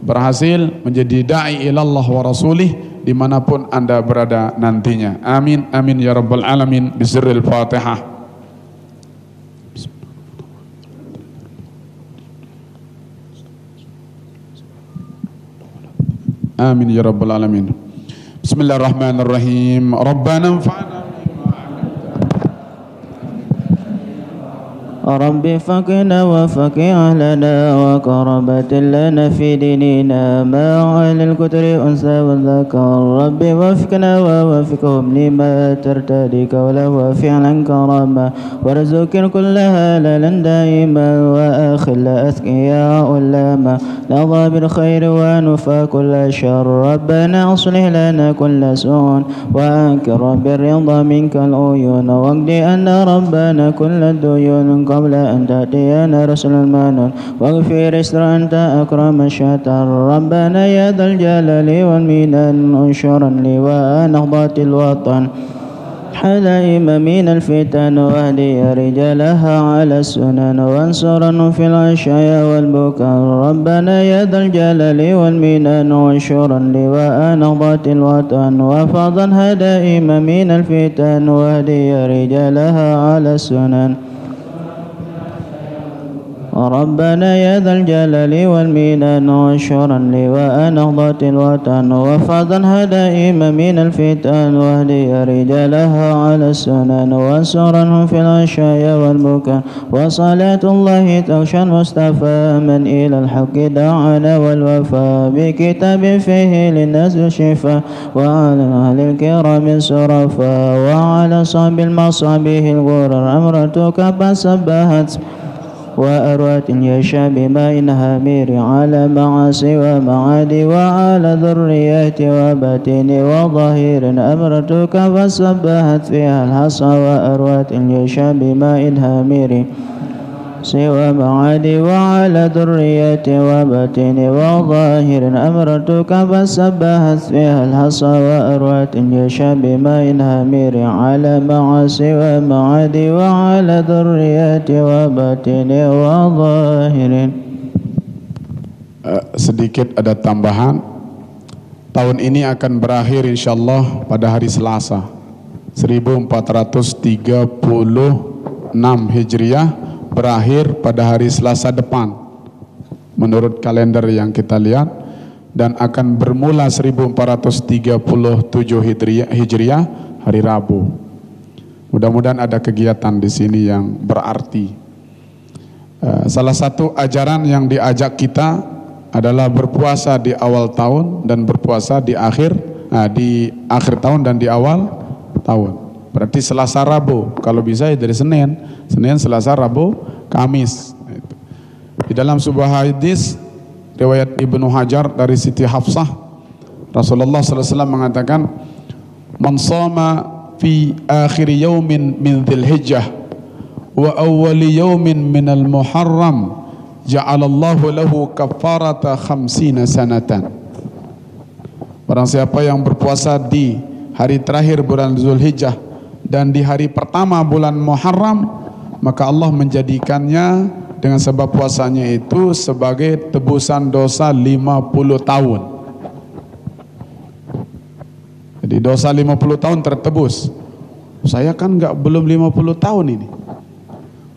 berhasil menjadi da'i ilallah wa rasulih dimanapun Anda berada nantinya. Amin, amin ya rabbal alamin. Bisirril Fatihah. Amin ya rabbal alamin. Bismillahirrahmanirrahim. Rabbana anfa'na رب فقنا وفقه أهلنا وكربة لنا في ديننا ما على الكتر أنثى والذكر رب وفقنا ووفقهم لما ترتدي قولا وفعلا كرما وارزق كلها لنا دائما وآخل أذكياء لما نضى بالخير ونفى كل شر ربنا أصلح لنا كل سوء وأنكر بالرضا منك العيون واقض أن ربنا كل الديون قبل أن تأتينا رسل المنون واغفر استر أنت أكرم الشتر ربنا يا ذا الجلال والمنان انشرا لواء نهضة الوطن حلائم من الفتن واهدي رجالها على السنن وانصرا في العشاء والبكر ربنا يا ذا الجلال والمنان وانشرا لواء نهضة الوطن وفضا هدائم من الفتن واهدي رجالها على السنن ربنا يا ذا الجلال والمنان وانشرا لواء نهضة الوطن وفضا هدائم من الفتن واهدي رجالها على السنن وانصرهم في العشاء والبكاء وصلاة الله تغشى المصطفى من إلى الحق دعانا والوفاء بكتاب فيه للناس الشفاء وعلى أهل الكرام الصرفاء وعلى صحب المصابيح الغرر أمرتك فسبهت وأروات يشاء بماء هامير على معاصي ومعادي وعلى ذريات وباتين وظهير أمرتك فسبحت فيها الحصى وأروات يشاء بماء هامير سوى معادي وعلى ذرية وباتين وظاهر أمرتك فسبحت فيها الحصى وأروات يشاء بماء هامير على معاصي ومعادي وعلى ذرية وباتين وظاهر. Sedikit ada tambahan, tahun ini akan berakhir insyaallah pada hari Selasa 1436 Hijriah, berakhir pada hari Selasa depan menurut kalender yang kita lihat, dan akan bermula 1437 Hijriah hari Rabu. Mudah-mudahan ada kegiatan di sini yang berarti. Salah satu ajaran yang diajak kita adalah berpuasa di awal tahun dan berpuasa di akhir tahun dan di awal tahun. Berarti Selasa Rabu, kalau bisa dari Senin, Selasa, Rabu, Kamis. Di dalam sebuah hadis riwayat Ibnu Hajar dari Siti Hafsah, Rasulullah SAW mengatakan, man shoma fi akhir yaumin min dzilhijjah wa awwali yaumin minal muharram ja'alallahu lahu kafarata 50 sanatan. Barang siapa yang berpuasa di hari terakhir bulan Zulhijjah dan di hari pertama bulan Muharram, maka Allah menjadikannya dengan sebab puasanya itu sebagai tebusan dosa 50 tahun. Jadi dosa 50 tahun tertebus. Saya kan belum 50 tahun ini.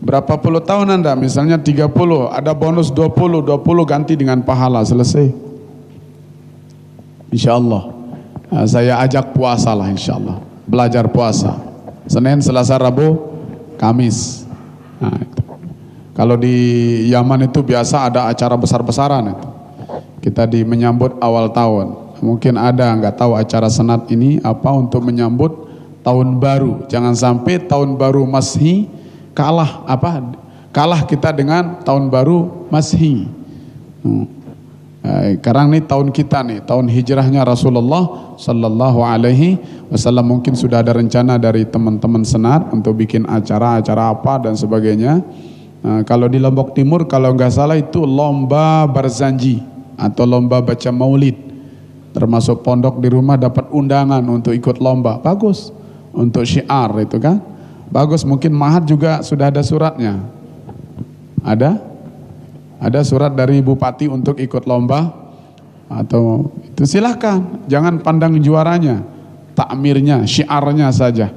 Berapa puluh tahun Anda? Misalnya 30, ada bonus 20 ganti dengan pahala, selesai. Insya Allah. Nah, saya ajak puasa lah insya Allah. Belajar puasa. Senin, Selasa, Rabu, Kamis. Nah, itu. Kalau di Yaman itu biasa ada acara besar-besaran itu. Kita menyambut awal tahun. Mungkin ada nggak tahu acara senat ini apa untuk menyambut tahun baru. Jangan sampai tahun baru Masehi kalah kita dengan tahun baru Masehi. Sekarang nih tahun kita nih, tahun hijrahnya Rasulullah Sallallahu Alaihi Wasallam. Mungkin sudah ada rencana dari teman-teman senat untuk bikin acara-acara apa dan sebagainya. Kalau di Lombok Timur, kalau nggak salah itu lomba barzanji atau lomba baca maulid. Termasuk pondok di rumah dapat undangan untuk ikut lomba. Bagus untuk syiar itu kan. Bagus, mungkin Mahat juga sudah ada suratnya. Ada surat dari Bupati untuk ikut lomba atau itu silahkan. Jangan pandang juaranya, takmirnya, syiarnya saja.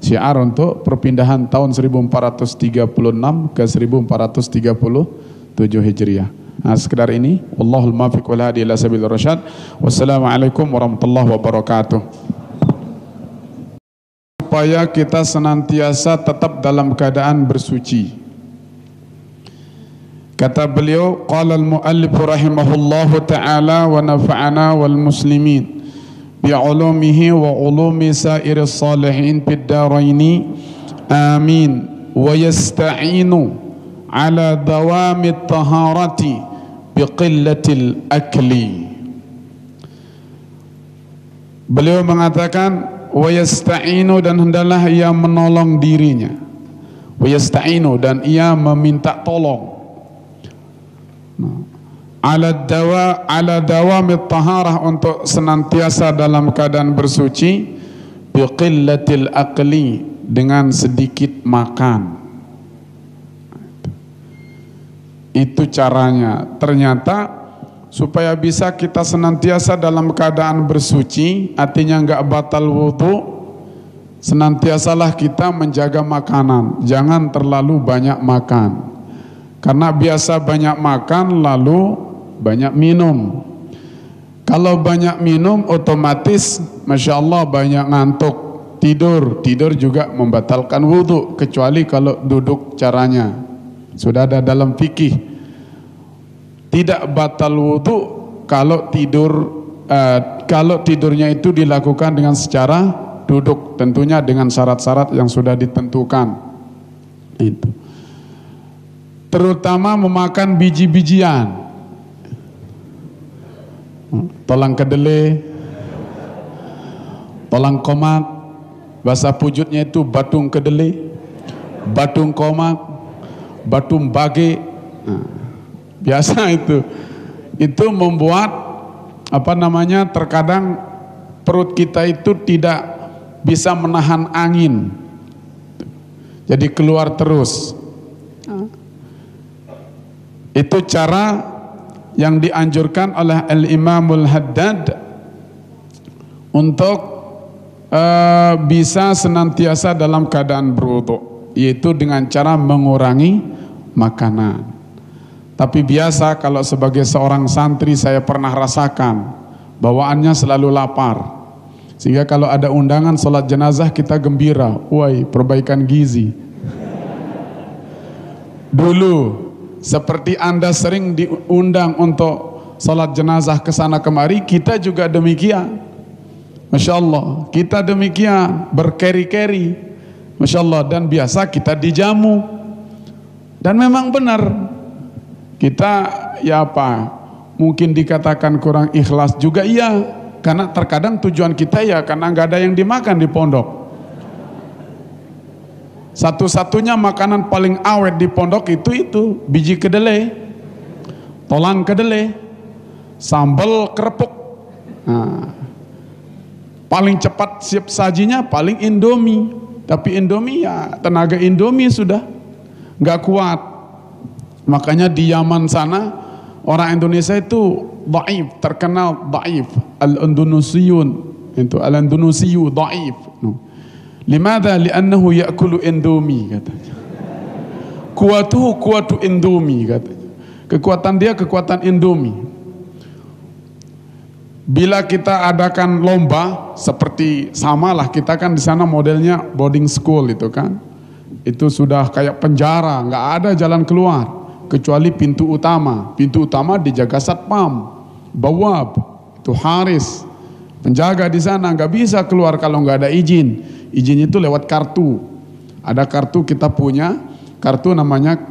Syiar untuk perpindahan tahun 1436 ke 1437 Hijriah. Nah, sekedar ini. Wallahul muwaffiq wal hadi ila sabilir rasyad. Wassalamualaikum warahmatullahi wabarakatuh. Supaya kita senantiasa tetap dalam keadaan bersuci. Kata beliau, qala al-muallif rahimahullahu ta'ala wa nafa'ana wal muslimin bi'ulumihi wa ulumi sairis salihin fid daraini amin wa yasta'inu ala dawamit taharati biqillatil akli. Beliau mengatakan wa yasta'inu, dan hendaklah ia menolong dirinya, wa yasta'inu, dan ia meminta tolong, ala dawamit taharah, untuk senantiasa dalam keadaan bersuci, biqillatil aqli, dengan sedikit makan. Itu caranya. Ternyata supaya bisa kita senantiasa dalam keadaan bersuci, artinya enggak batal wudu, senantiasalah kita menjaga makanan. Jangan terlalu banyak makan. Karena biasa banyak makan lalu banyak minum. Kalau banyak minum otomatis Masya Allah banyak ngantuk, tidur juga membatalkan wudhu, kecuali kalau duduk caranya. Sudah ada dalam fikih, tidak batal wudhu kalau tidurnya itu dilakukan dengan secara duduk, tentunya dengan syarat-syarat yang sudah ditentukan. Itu terutama memakan biji-bijian, tolang kedelai, tolang komak, bahasa pujutnya itu batung kedelai, batung komak, batung bage. Biasa itu membuat terkadang perut kita itu tidak bisa menahan angin, jadi keluar terus. Itu cara yang dianjurkan oleh Al-Imamul Haddad untuk bisa senantiasa dalam keadaan berwudu, yaitu dengan cara mengurangi makanan. Tapi biasa kalau sebagai seorang santri saya pernah rasakan bawaannya selalu lapar, sehingga kalau ada undangan sholat jenazah kita gembira, woi perbaikan gizi. Dulu seperti Anda sering diundang untuk sholat jenazah ke sana kemari, kita juga demikian. Masya Allah, kita demikian, berkeri-keri, Masya Allah, dan biasa kita dijamu. Dan memang benar, kita mungkin dikatakan kurang ikhlas juga iya, karena terkadang tujuan kita ya karena nggak ada yang dimakan di pondok. Satu-satunya makanan paling awet di pondok itu biji kedelai, tolang kedelai, sambal kerupuk. Nah, paling cepat siap sajinya paling Indomie, tapi Indomie ya tenaga Indomie sudah nggak kuat. Makanya di Yaman sana orang Indonesia itu dhaif, terkenal dhaif, al-Indonesiun, itu al-Indonesiu dhaif. Limadha? Li'annahu ya'kulu Indomie katanya. Kuatuhu kuatu Indomie katanya. Kekuatan dia kekuatan Indomie. Bila kita adakan lomba seperti samalah kita kan di sana modelnya boarding school itu kan. Itu sudah kayak penjara, nggak ada jalan keluar kecuali pintu utama. Pintu utama dijaga satpam, bawab, itu haris, penjaga di sana, nggak bisa keluar kalau nggak ada izin. Izin itu lewat kartu. Ada kartu kita punya, kartu namanya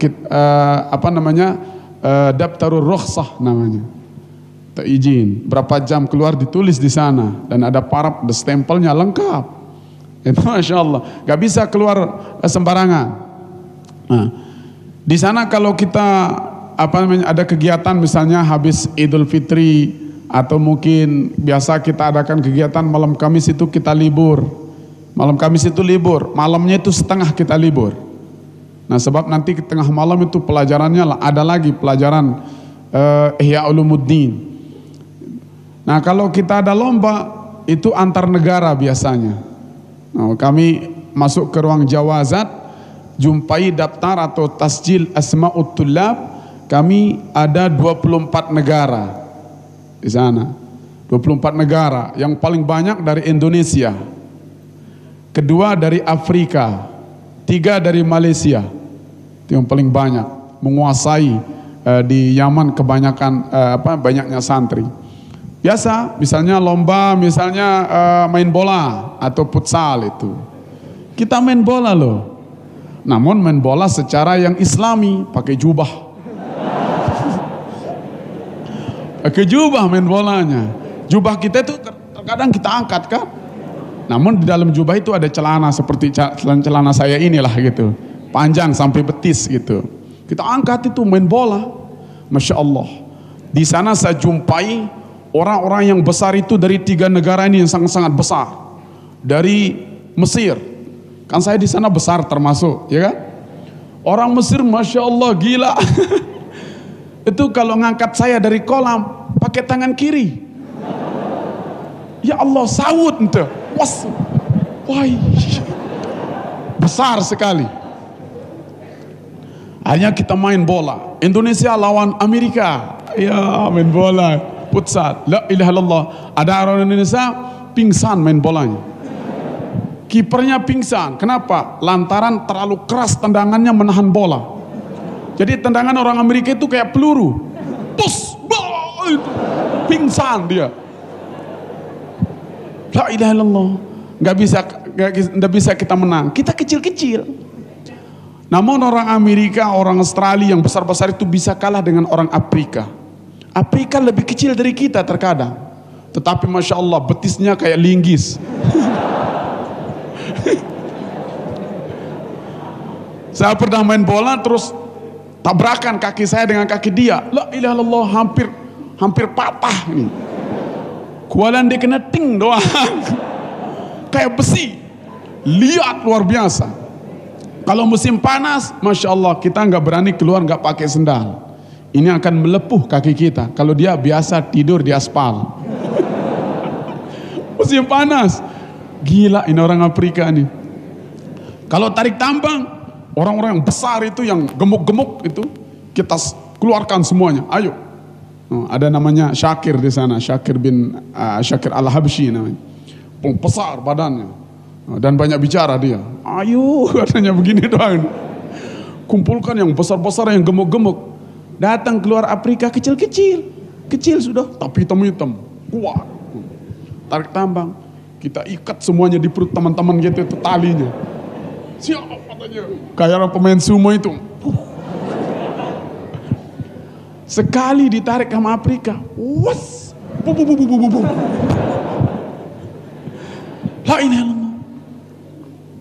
daftarur rukhsah namanya. Izin berapa jam keluar ditulis di sana dan ada parap, ada stempelnya lengkap. Itu Masya Allah, nggak bisa keluar sembarangan. Nah, di sana kalau kita ada kegiatan misalnya habis Idul Fitri atau mungkin biasa kita adakan kegiatan malam Kamis itu kita libur. Malam Kamis itu libur, malamnya itu setengah kita libur. Nah sebab nanti tengah malam itu pelajarannya ada lagi pelajaran Ihya Ulumuddin. Nah kalau kita ada lomba itu antar negara biasanya. Nah, kami masuk ke ruang jawazat, jumpai daftar atau tasjil asma'ut tullab, kami ada 24 negara di sana. 24 negara, yang paling banyak dari Indonesia. Kedua dari Afrika, 3 dari Malaysia, itu yang paling banyak menguasai di Yaman kebanyakan banyaknya santri. Biasa, misalnya lomba, misalnya main bola atau futsal itu, kita main bola loh. Namun main bola secara yang Islami, pakai jubah, pakai jubah main bolanya. Jubah kita itu terkadang kita angkat kan. Namun di dalam jubah itu ada celana seperti celana saya inilah gitu, panjang sampai betis gitu. Kita angkat itu main bola, Masya Allah. Di sana saya jumpai orang-orang yang besar itu dari 3 negara ini yang sangat-sangat besar. Dari Mesir, kan saya di sana besar termasuk, ya kan? Orang Mesir, Masya Allah gila. Itu kalau ngangkat saya dari kolam pakai tangan kiri. Ya Allah, sawut ente. Was, wah, besar sekali. Hanya kita main bola. Indonesia lawan Amerika, ya main bola, futsal. La ilaha illallah. Ada orang Indonesia pingsan main bolanya. Kipernya pingsan. Kenapa? Lantaran terlalu keras tendangannya menahan bola. Jadi tendangan orang Amerika itu kayak peluru. Pus, pingsan dia. La ilaha illallah. Nggak bisa kita menang. Kita kecil-kecil. Namun orang Amerika, orang Australia yang besar-besar itu bisa kalah dengan orang Afrika. Afrika lebih kecil dari kita terkadang. Tetapi Masya Allah betisnya kayak linggis. Saya pernah main bola terus tabrakan kaki saya dengan kaki dia. La ilaha illallah, hampir patah ini. Kualan dia kena ting doang. Kayak besi. Lihat luar biasa. Kalau musim panas, Masya Allah kita nggak berani keluar nggak pakai sendal. Ini akan melepuh kaki kita. Kalau dia biasa tidur di aspal. Musim panas. Gila ini orang Afrika nih. Kalau tarik tambang, orang-orang yang besar itu yang gemuk-gemuk itu kita keluarkan semuanya. Ayo. Ada namanya Syakir di sana, Syakir bin Syakir Al-Habsyi namanya. Besar badannya dan banyak bicara dia. Ayo katanya begini doang. Kumpulkan yang besar-besar yang gemuk-gemuk. Datang keluar Afrika kecil-kecil, kecil sudah, tapi hitam-hitam, kuat. Tarik tambang, kita ikat semuanya di perut teman-teman gitu itu talinya. Siapa katanya? Kayak orang pemain sumo itu. Sekali ditarik sama Afrika, was, bu. La ilaha illallah.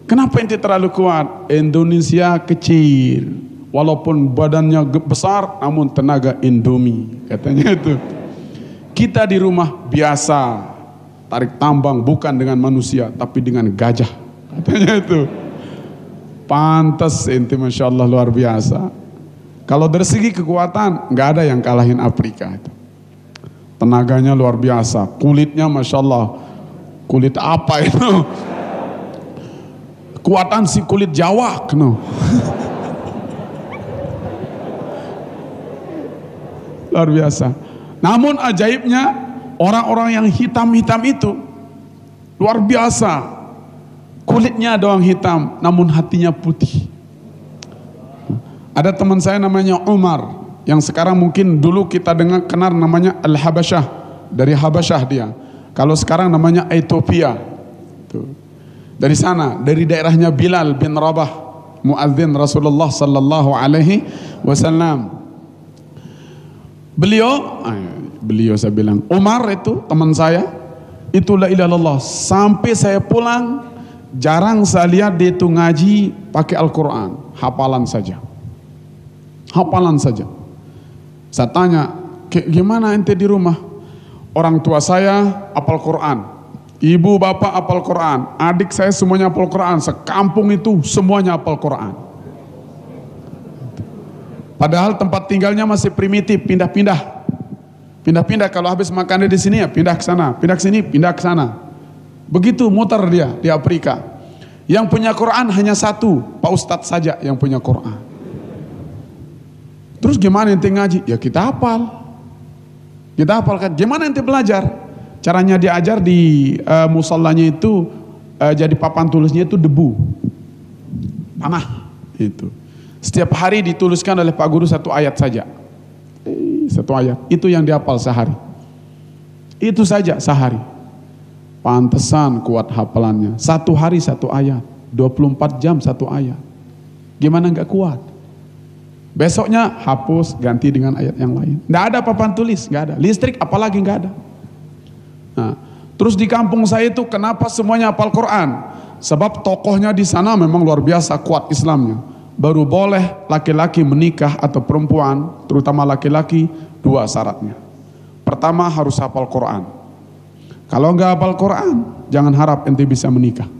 Kenapa ente terlalu kuat? Indonesia kecil, walaupun badannya besar, namun tenaga Indomie, katanya itu. Kita di rumah biasa, tarik tambang bukan dengan manusia, tapi dengan gajah, katanya itu. Pantas ente, masya Allah, luar biasa. Kalau dari segi kekuatan, nggak ada yang kalahin Afrika itu. Tenaganya luar biasa, kulitnya masya Allah, kulit apa itu? Kuatan si kulit Jawa, no. Luar biasa. Namun ajaibnya, orang-orang yang hitam-hitam itu luar biasa. Kulitnya doang hitam, namun hatinya putih. Ada teman saya namanya Umar, yang sekarang mungkin dulu kita kenal namanya Al-Habasyah, dari Habasyah dia. Kalau sekarang namanya Ethiopia. Tuh. Dari sana, dari daerahnya Bilal bin Rabah, muadzin Rasulullah sallallahu alaihi wasallam. Beliau saya bilang, Umar itu teman saya, itu la ilaha illallah. Sampai saya pulang, jarang saya lihat dia itu ngaji pakai Al-Quran, hafalan saja. Hafalan saja. Saya tanya, gimana ente di rumah? Orang tua saya hafal Quran, ibu bapak hafal Quran, adik saya semuanya hafal Quran, sekampung itu semuanya hafal Quran. Padahal tempat tinggalnya masih primitif, pindah-pindah. Pindah-pindah, kalau habis makannya di sini ya pindah ke sana, pindah ke sini, pindah ke sana. Begitu muter dia di Afrika. Yang punya Quran hanya satu, Pak Ustadz saja yang punya Quran. Terus gimana ente ngaji? Ya kita hafal. Kita hafalkan. Gimana ente belajar? Caranya diajar di musallanya itu, jadi papan tulisnya itu debu, tanah itu. Setiap hari dituliskan oleh Pak Guru satu ayat saja. Satu ayat. Itu yang dihafal sehari. Itu saja sehari. Pantesan kuat hafalannya. Satu hari satu ayat. 24 jam satu ayat. Gimana nggak kuat? Besoknya hapus, ganti dengan ayat yang lain. Nggak ada papan tulis, nggak ada. Listrik apalagi nggak ada. Nah, terus di kampung saya itu kenapa semuanya hafal Quran? Sebab tokohnya di sana memang luar biasa kuat Islamnya. Baru boleh laki-laki menikah atau perempuan, terutama laki-laki, dua syaratnya. Pertama harus hafal Quran. Kalau nggak hafal Quran, jangan harap ente bisa menikah.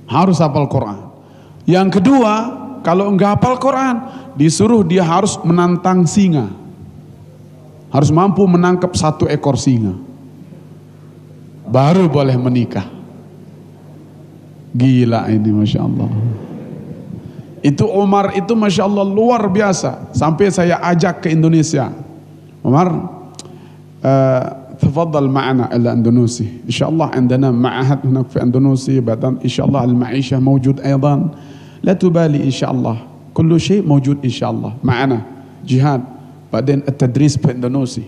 Harus hafal Quran. Yang kedua, kalau enggak hafal Quran, disuruh dia harus menantang singa. Harus mampu menangkap 1 ekor singa. Baru boleh menikah. Gila ini, Masya Allah. Itu Umar itu Masya Allah luar biasa. Sampai saya ajak ke Indonesia. Umar, تفضل معنا إلى أندونيسيا إن شاء الله. عندنا معهد هناك في أندونيسيا، بعدين إن شاء الله المعيشة موجود أيضا، لا تبالي إن شاء الله، كل شيء موجود إن شاء الله معنا، جهاد، بعدين التدريس في إندونيسيا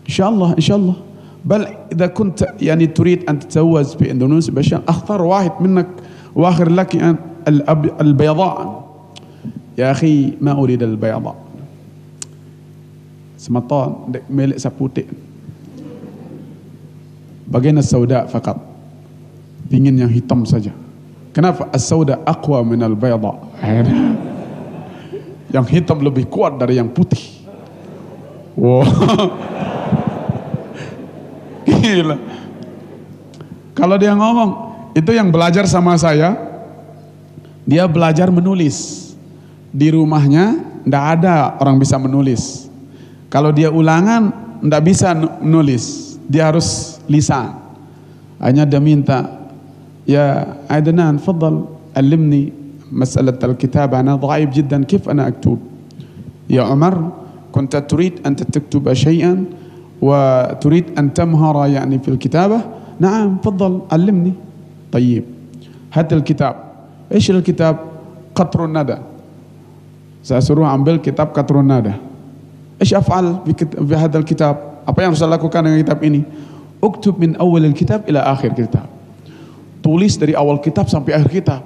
إن شاء الله إن شاء الله. بل إذا كنت يعني تريد أن تتزوج في إندونيسيا باش أختار واحد منك وآخر لك البيضاء. يا أخي ما أريد البيضاء، sematan dek milik saputik. Bagian as-sauda fakat, ingin yang hitam saja. Kenapa? As-sauda aqwa min al-bayda. Yang hitam lebih kuat dari yang putih. Wow. Gila. Kalau dia ngomong, itu yang belajar sama saya, dia belajar menulis. Di rumahnya ndak ada orang bisa menulis. Kalau dia ulangan ndak bisa nulis, dia harus lisan. Hanya dia minta, ya Adnan, fadal علمني مسألة الكتابة أنا ضعيف جدا كيف أنا أكتب. يا عمر كنت تريد أن تكتب شيئا وتريد أن تمهر يعني في الكتابة. نعم تفضل علمني. طيب هات الكتاب. إيش الكتاب؟ قطر الندى. Saya suruh ambil kitab Qatrun Nada. إيش أفعل بهذا الكتاب؟ Apa yang harus saya lakukan dengan kitab ini? Uktub min awal kitab ila akhir kitab. Tulis dari awal kitab sampai akhir kitab.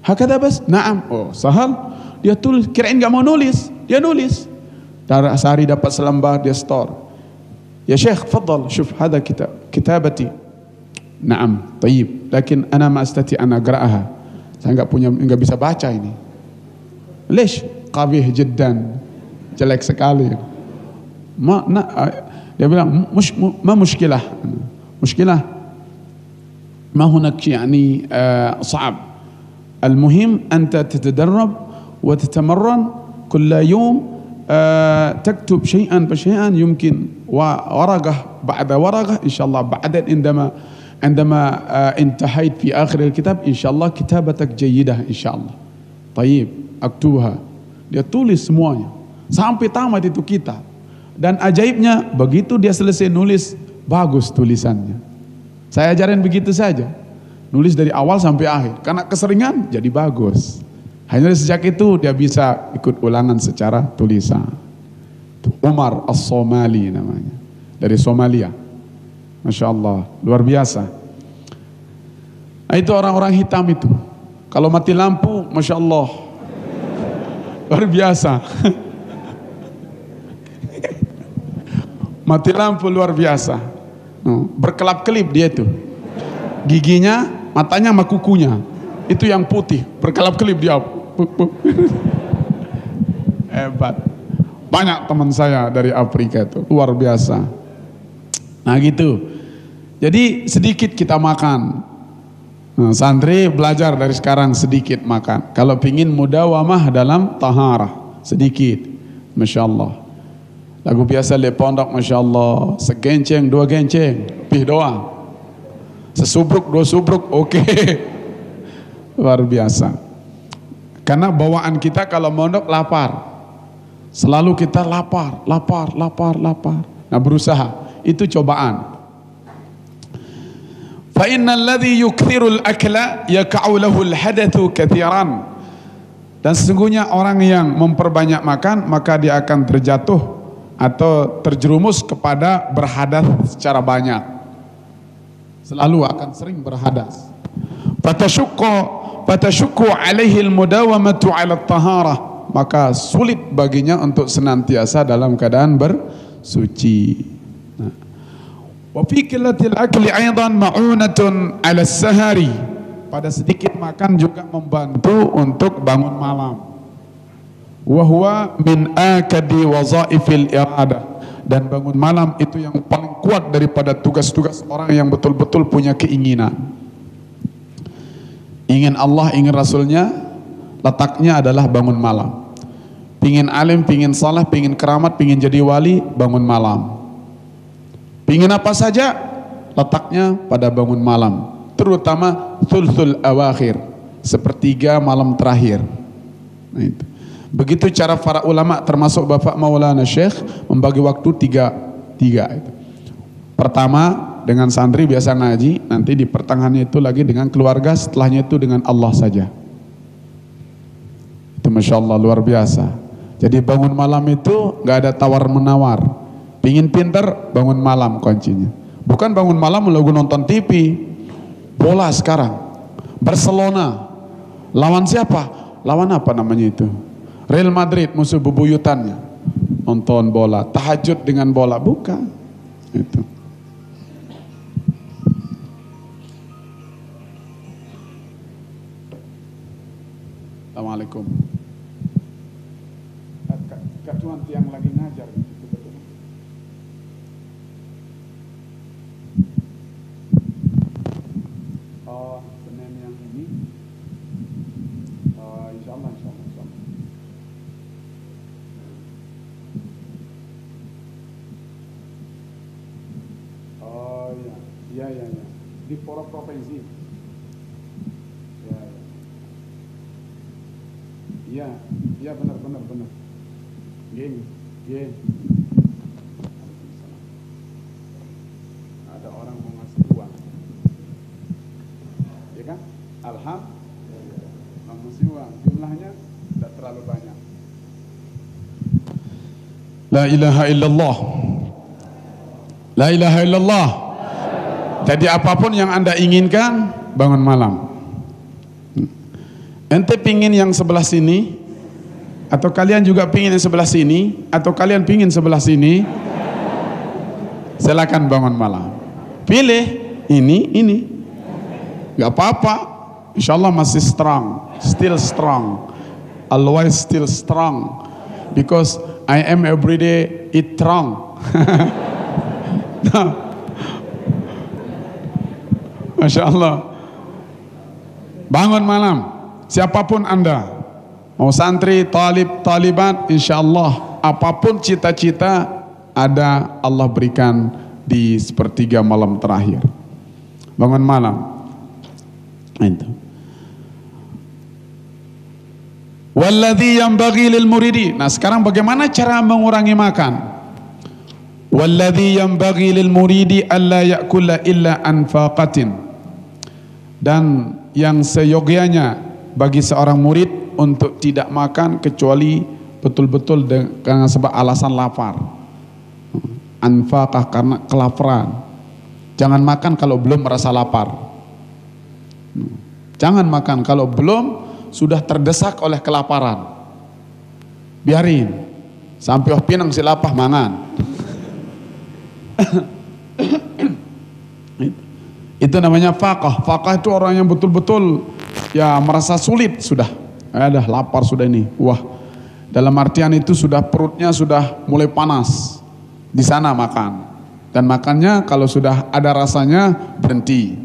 Hakada bas? Naam. Oh, sahal. dia tulis, kirain nggak mau nulis, dia nulis. Sehari dapat selembar, dia store. Ya Syekh, fadal, syuf, hada kitabati. Naam, tayyib, lakin ana ma astati an aqra'aha. Saya nggak bisa baca ini. Lish, qabih jiddan, jelek sekali. Dia bilang, ma mushkilah, ma hunak yani صعب. المهم أنت تتدرب وتتمرن كل يوم تكتب شيئا فشيئا يمكن ورقة بعد ورقة إن شاء الله بعدين عندما انتهيت في آخر الكتاب إن شاء الله كتابتك جيدة إن شاء الله طيب أكتبها. Dia tulis semuanya sampai tamat itu kitab. Dan ajaibnya begitu dia selesai nulis bagus tulisannya. Saya ajarin begitu saja. Nulis dari awal sampai akhir. Karena keseringan jadi bagus. Hanya sejak itu dia bisa ikut ulangan secara tulisan. Umar As-Somali namanya. Dari Somalia. Masya Allah. Luar biasa. Nah, itu orang-orang hitam itu. Kalau mati lampu, Masya Allah. Luar biasa. Mati lampu luar biasa. Berkelap-kelip dia itu. Giginya, matanya sama kukunya itu yang putih, berkelap-kelip dia. Hebat. Banyak teman saya dari Afrika itu, luar biasa. Nah gitu. Jadi sedikit kita makan. Nah, santri belajar dari sekarang sedikit makan. Kalau pingin mudawamah dalam taharah, sedikit. Masya Allah. Lagu biasa di pondok, Masya Allah, segenceng, dua genceng, pih doang. Sesubruk, dua subruk, oke. Luar biasa. Karena bawaan kita kalau mondok lapar. Selalu kita lapar. Nah berusaha, itu cobaan. Fa innal ladzi yukthirul akla yaka'u lahul hadatsu katsiran. Dan sesungguhnya orang yang memperbanyak makan maka dia akan terjatuh atau terjerumus kepada berhadas secara banyak. Selalu akan sering berhadas. Fatashukku alaihi almudawamatu ala taharah, maka sulit baginya untuk senantiasa dalam keadaan bersuci. Wa fi qillatil akli aidan ma'unatun ala sahari. Pada sedikit makan juga membantu untuk bangun malam. Wa huwa min akadi wazaifil iradah. Dan bangun malam itu yang paling kuat daripada tugas-tugas orang yang betul-betul punya keinginan. Ingin Allah, ingin Rasulnya, letaknya adalah bangun malam. Pingin alim, pingin saleh, pingin keramat, pingin jadi wali, bangun malam. Pingin apa saja, letaknya pada bangun malam. Terutama thulthul awakhir, sepertiga malam terakhir. Nah itu. Begitu cara para ulama termasuk Bapak Maulana Syekh membagi waktu tiga itu. Pertama dengan santri biasa ngaji, nanti di pertengahannya itu lagi dengan keluarga, setelahnya itu dengan Allah saja. Itu Masya Allah luar biasa. Jadi bangun malam itu nggak ada tawar menawar. Pingin pinter, bangun malam kuncinya. Bukan bangun malam lagu nonton TV. Bola sekarang Barcelona lawan siapa? Lawan apa namanya itu? Real Madrid, musuh bebuyutannya. Nonton bola, tahajud dengan bola, bukan. Itu. Assalamualaikum. Kak Tuan yang lagi ngajar. Oh, Senin yang ini. Insya Allah. Oh iya. Di Poro Provinsi. Iya benar. Geng. Ada orang mau ngasih uang. Ya kan? Alhamdulillah. Mau ngasih uang. Jumlahnya tidak terlalu banyak. La ilaha illallah. La ilaha illallah. Jadi apapun yang Anda inginkan, bangun malam. Ente pingin yang sebelah sini, Atau kalian juga pingin yang sebelah sini? Atau kalian pingin sebelah sini? Silakan bangun malam. Pilih ini. Gak apa-apa. Insya Allah masih strong. Still strong. Always still strong. Because I am everyday eat strong. Masya Allah. Bangun malam. Siapapun Anda, mau santri, talib, talibat, insya Allah apapun cita-cita ada Allah berikan di sepertiga malam terakhir. Bangun malam. Itu. Walladzi yanbaghi lil muridi. Nah, sekarang bagaimana cara mengurangi makan? Walladzi yanbaghi lil muridi alla ya'kula illa anfaqatin. Dan yang seyogyanya bagi seorang murid untuk tidak makan kecuali betul-betul dengan sebab alasan lapar. Anfaqah karena kelaparan. Jangan makan kalau belum merasa lapar. Jangan makan kalau belum sudah terdesak oleh kelaparan. Biarin sampai pinang si lapah mangan. Itu namanya faqah. Faqah itu orang yang betul-betul ya merasa sulit sudah. Ada lapar sudah ini. Wah. Dalam artian itu sudah perutnya sudah mulai panas. Di sana makan. Dan makannya kalau sudah ada rasanya berhenti.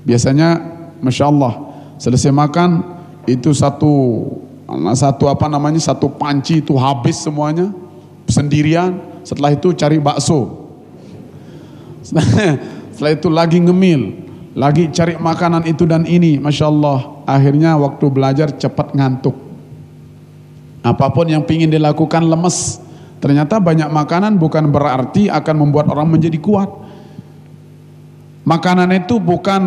Biasanya Masya Allah selesai makan itu satu panci itu habis semuanya sendirian. Setelah itu cari bakso. Setelah itu lagi ngemil, lagi cari makanan itu dan ini. Masya Allah, akhirnya waktu belajar cepat ngantuk. Apapun yang ingin dilakukan lemes. Ternyata banyak makanan bukan berarti akan membuat orang menjadi kuat. Makanan itu bukan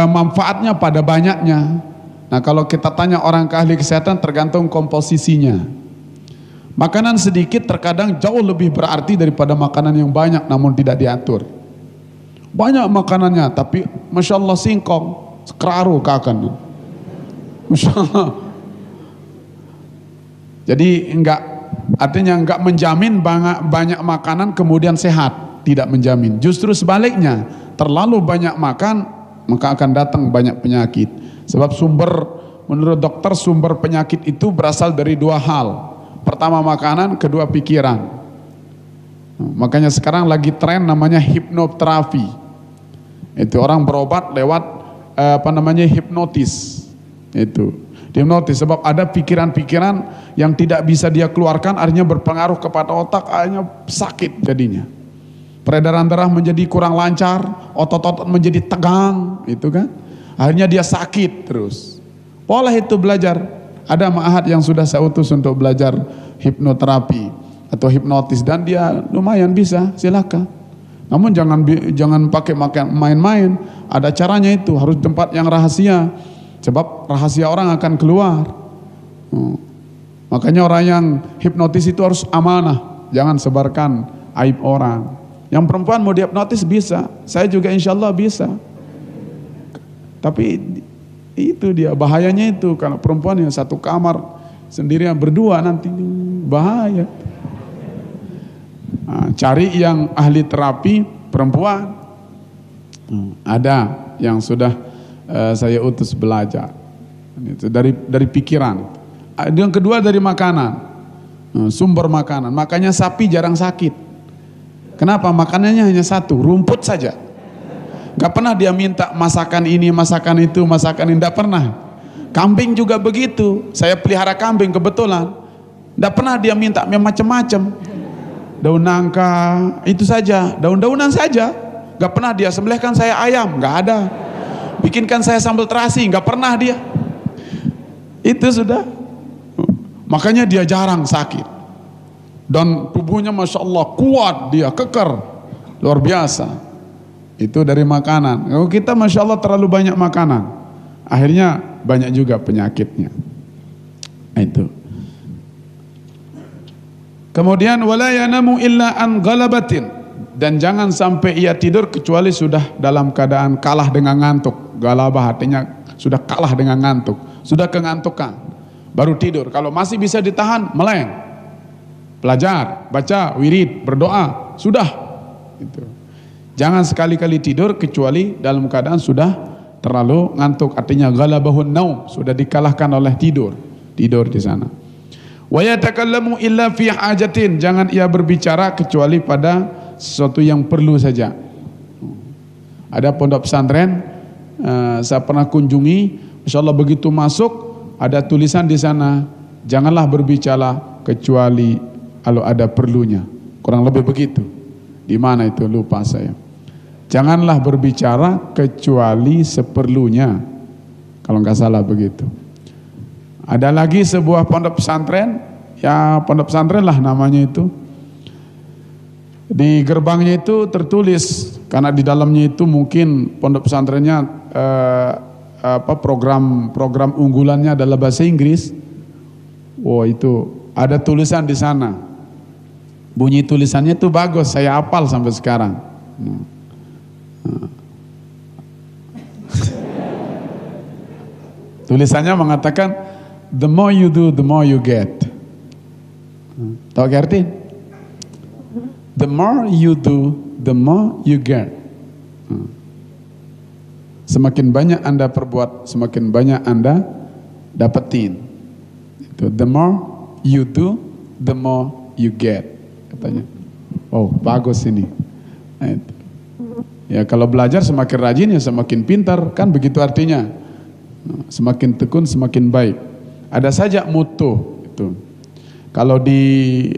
manfaatnya pada banyaknya. Nah, kalau kita tanya orang ke ahli kesehatan tergantung komposisinya. Makanan sedikit terkadang jauh lebih berarti daripada makanan yang banyak namun tidak diatur. Banyak makanannya tapi Masya Allah singkong, sekeraru kakan. Masya Allah. Jadi artinya enggak menjamin banyak makanan kemudian sehat, tidak menjamin. Justru sebaliknya, terlalu banyak makan maka akan datang banyak penyakit. Sebab menurut dokter sumber penyakit itu berasal dari dua hal. Pertama makanan, kedua pikiran. Makanya sekarang lagi tren namanya hipnoterapi. Itu orang berobat lewat hipnotis. Itu hipnotis sebab ada pikiran-pikiran yang tidak bisa dia keluarkan, akhirnya berpengaruh kepada otak, akhirnya sakit jadinya. Peredaran darah menjadi kurang lancar, otot-otot menjadi tegang, itu kan. Akhirnya dia sakit terus. Pola itu belajar. Ada ma'had yang sudah saya utus untuk belajar hipnoterapi atau hipnotis dan dia lumayan bisa, silakan. Namun jangan pakai main-main. Ada caranya itu, harus tempat yang rahasia. Sebab rahasia orang akan keluar. Makanya orang yang hipnotis itu harus amanah. Jangan sebarkan aib orang. Yang perempuan mau dihipnotis bisa. Saya juga insya Allah bisa. Tapi itu dia bahayanya itu. Kalau perempuan yang satu kamar sendirian berdua nanti bahaya. Nah, cari yang ahli terapi perempuan. Ada yang sudah saya utus belajar. Itu dari pikiran. Yang kedua dari makanan. Sumber makanan. Makanya sapi jarang sakit. Kenapa? Makanannya hanya satu, rumput saja. Gak pernah dia minta masakan ini, masakan itu, masakan ini. Gak pernah. Kambing juga begitu. Saya pelihara kambing kebetulan. Gak pernah dia minta macam-macam. Daun nangka, itu saja. Daun-daunan saja. Gak pernah dia sembelihkan saya ayam. Gak ada. Bikinkan saya sambal terasi. Gak pernah dia. Itu sudah. Makanya dia jarang sakit. Dan tubuhnya Masya Allah kuat dia, kekar. Luar biasa. Itu dari makanan. Kalau kita Masya Allah terlalu banyak makanan, akhirnya banyak juga penyakitnya. Itu. Kemudian wala yanamu illa an ghalabatin, dan jangan sampai ia tidur kecuali sudah dalam keadaan kalah dengan ngantuk. Galabah artinya sudah kalah dengan ngantuk, sudah kengantukan. baru tidur. Kalau masih bisa ditahan, meleng, belajar, baca, wirid, berdoa, sudah. Gitu. Jangan sekali-kali tidur kecuali dalam keadaan sudah terlalu ngantuk, artinya ghalabahun naum, sudah dikalahkan oleh tidur di sana. Wa yatakallamu illa fi hajatin, jangan ia berbicara kecuali pada sesuatu yang perlu saja. Ada pondok pesantren saya pernah kunjungi, insyaallah begitu masuk ada tulisan di sana, janganlah berbicara kecuali kalau ada perlunya. Kurang lebih begitu. Di mana itu lupa saya. Janganlah berbicara kecuali seperlunya, kalau nggak salah begitu. Ada lagi sebuah pondok pesantren, ya pondok pesantren lah namanya itu. Di gerbangnya itu tertulis, karena di dalamnya itu mungkin pondok pesantrennya program unggulannya adalah bahasa Inggris. Wah, itu ada tulisan di sana. Bunyi tulisannya itu bagus, saya hafal sampai sekarang. Tulisannya mengatakan, the more you do, the more you get. Tahu arti? The more you do, the more you get. Semakin banyak Anda perbuat, semakin banyak Anda dapetin. Itu, the more you do, the more you get, katanya. Oh, bagus ini. Nah, itu. Ya, kalau belajar semakin rajin ya semakin pintar, kan begitu artinya. Semakin tekun semakin baik. Ada saja moto itu. Kalau di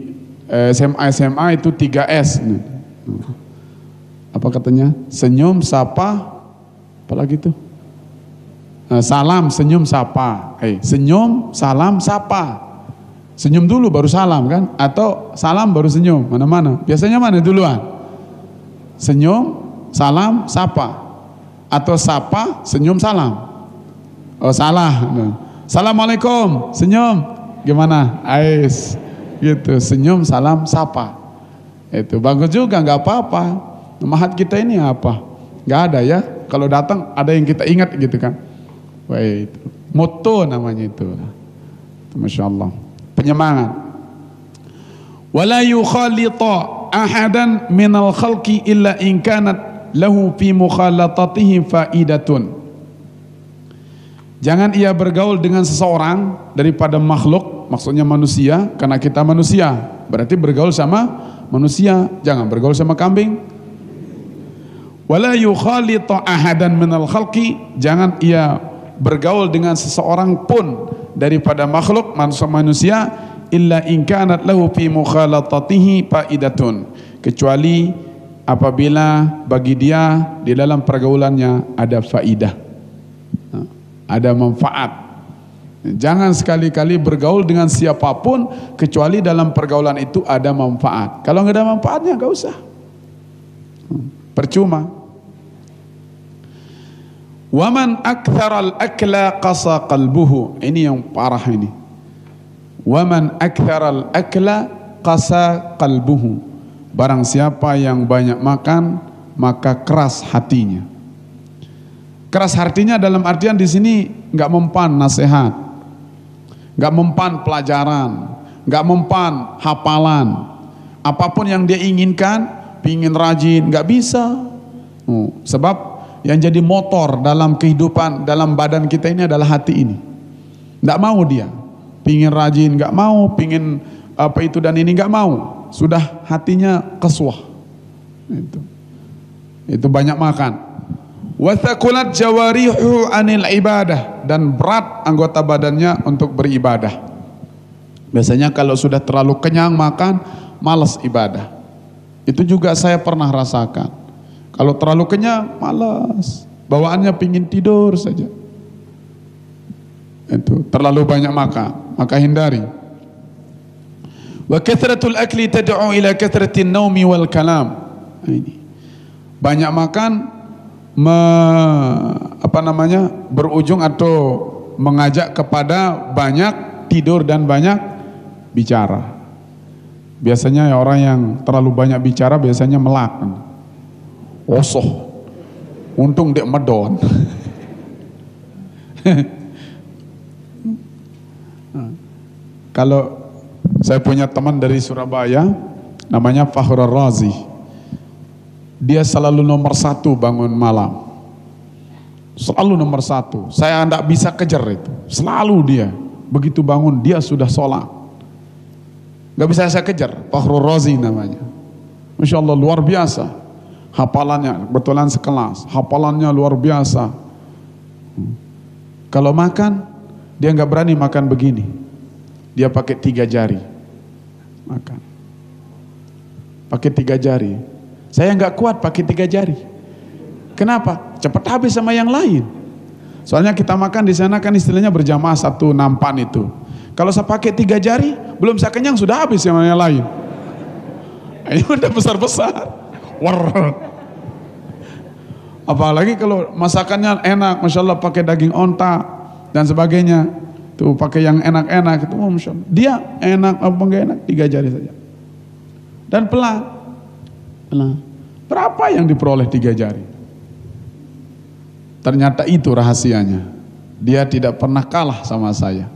SMA itu 3S. Apa katanya? Senyum, sapa, apalagi itu? Salam, senyum, sapa. Senyum, salam, sapa. Senyum dulu baru salam kan? Atau salam baru senyum? Mana-mana? Biasanya mana duluan? Senyum, salam, sapa. Atau sapa, senyum, salam. Oh, salah. Assalamualaikum, senyum, gimana? Ais, gitu. Senyum, salam, sapa. Itu bagus juga, nggak apa-apa. Mahat kita ini apa? Nggak ada ya. Kalau datang ada yang kita ingat gitu kan. Wah, itu moto namanya itu. Masya Allah. Penyemangat. Wala yukhalita ahadan minal khalqi illa in kanat lahu fi mukhalatatihi faidatun. Jangan ia bergaul dengan seseorang daripada makhluk, maksudnya manusia, karena kita manusia, berarti bergaul sama manusia, jangan bergaul sama kambing. Wala yukhalita ahadan minal khalqi, jangan ia bergaul dengan seseorang pun daripada makhluk manusia illa in kanat lahu fi mukhalatatihi faidatun, kecuali apabila bagi dia di dalam pergaulannya ada faidah, ada manfaat. Jangan sekali-kali bergaul dengan siapapun kecuali dalam pergaulan itu ada manfaat. Kalau nggak ada manfaatnya nggak usah, percuma. Waman aktharal akla qasa qalbuhu, ini yang parah ini. Waman aktharal akla qasa qalbuhu, barang siapa yang banyak makan maka keras hatinya. Keras hatinya dalam artian di sini nggak mempan nasihat, nggak mempan pelajaran, nggak mempan hafalan. Apapun yang dia inginkan, pingin rajin, nggak bisa. Sebab yang jadi motor dalam kehidupan, dalam badan kita ini adalah hati ini. Nggak mau dia, pingin rajin nggak mau, pingin apa itu dan ini nggak mau. Sudah hatinya kesuah. Itu banyak makan. Wathakulat jawarihu anil ibadah, dan berat anggota badannya untuk beribadah. Biasanya kalau sudah terlalu kenyang makan, malas ibadah. Itu juga saya pernah rasakan. Kalau terlalu kenyang, malas, bawaannya pingin tidur saja. Itu terlalu banyak makan, maka hindari. Wa kathratul akli tad'u ila kathratin naumi wal kalam. Ini banyak makan berujung atau mengajak kepada banyak tidur dan banyak bicara. Biasanya orang yang terlalu banyak bicara biasanya melak, osoh, untung dek medon. Kalau saya punya teman dari Surabaya, namanya Fakhrul Razi. Dia selalu nomor 1 bangun malam. Selalu nomor 1. Saya tidak bisa kejar itu. Selalu dia. Begitu bangun dia sudah sholat. Gak bisa saya kejar. Fakhrul Razi namanya. Masya Allah luar biasa. Hafalannya kebetulan sekelas. Hafalannya luar biasa. Kalau makan, dia nggak berani makan begini. Dia pakai 3 jari. Makan. Pakai 3 jari. Saya nggak kuat pakai 3 jari. Kenapa? Cepat habis sama yang lain. Soalnya kita makan di sana kan istilahnya berjamaah 1 nampan itu. Kalau saya pakai 3 jari, belum saya kenyang sudah habis sama yang lain. Ini udah besar-besar. Apalagi kalau masakannya enak, masya Allah pakai daging onta dan sebagainya, tuh pakai yang enak-enak itu, masya Allah. Dia enak apa enggak enak 3 jari saja. Dan pelan. Berapa yang diperoleh 3 jari? Ternyata itu rahasianya. Dia tidak pernah kalah sama saya.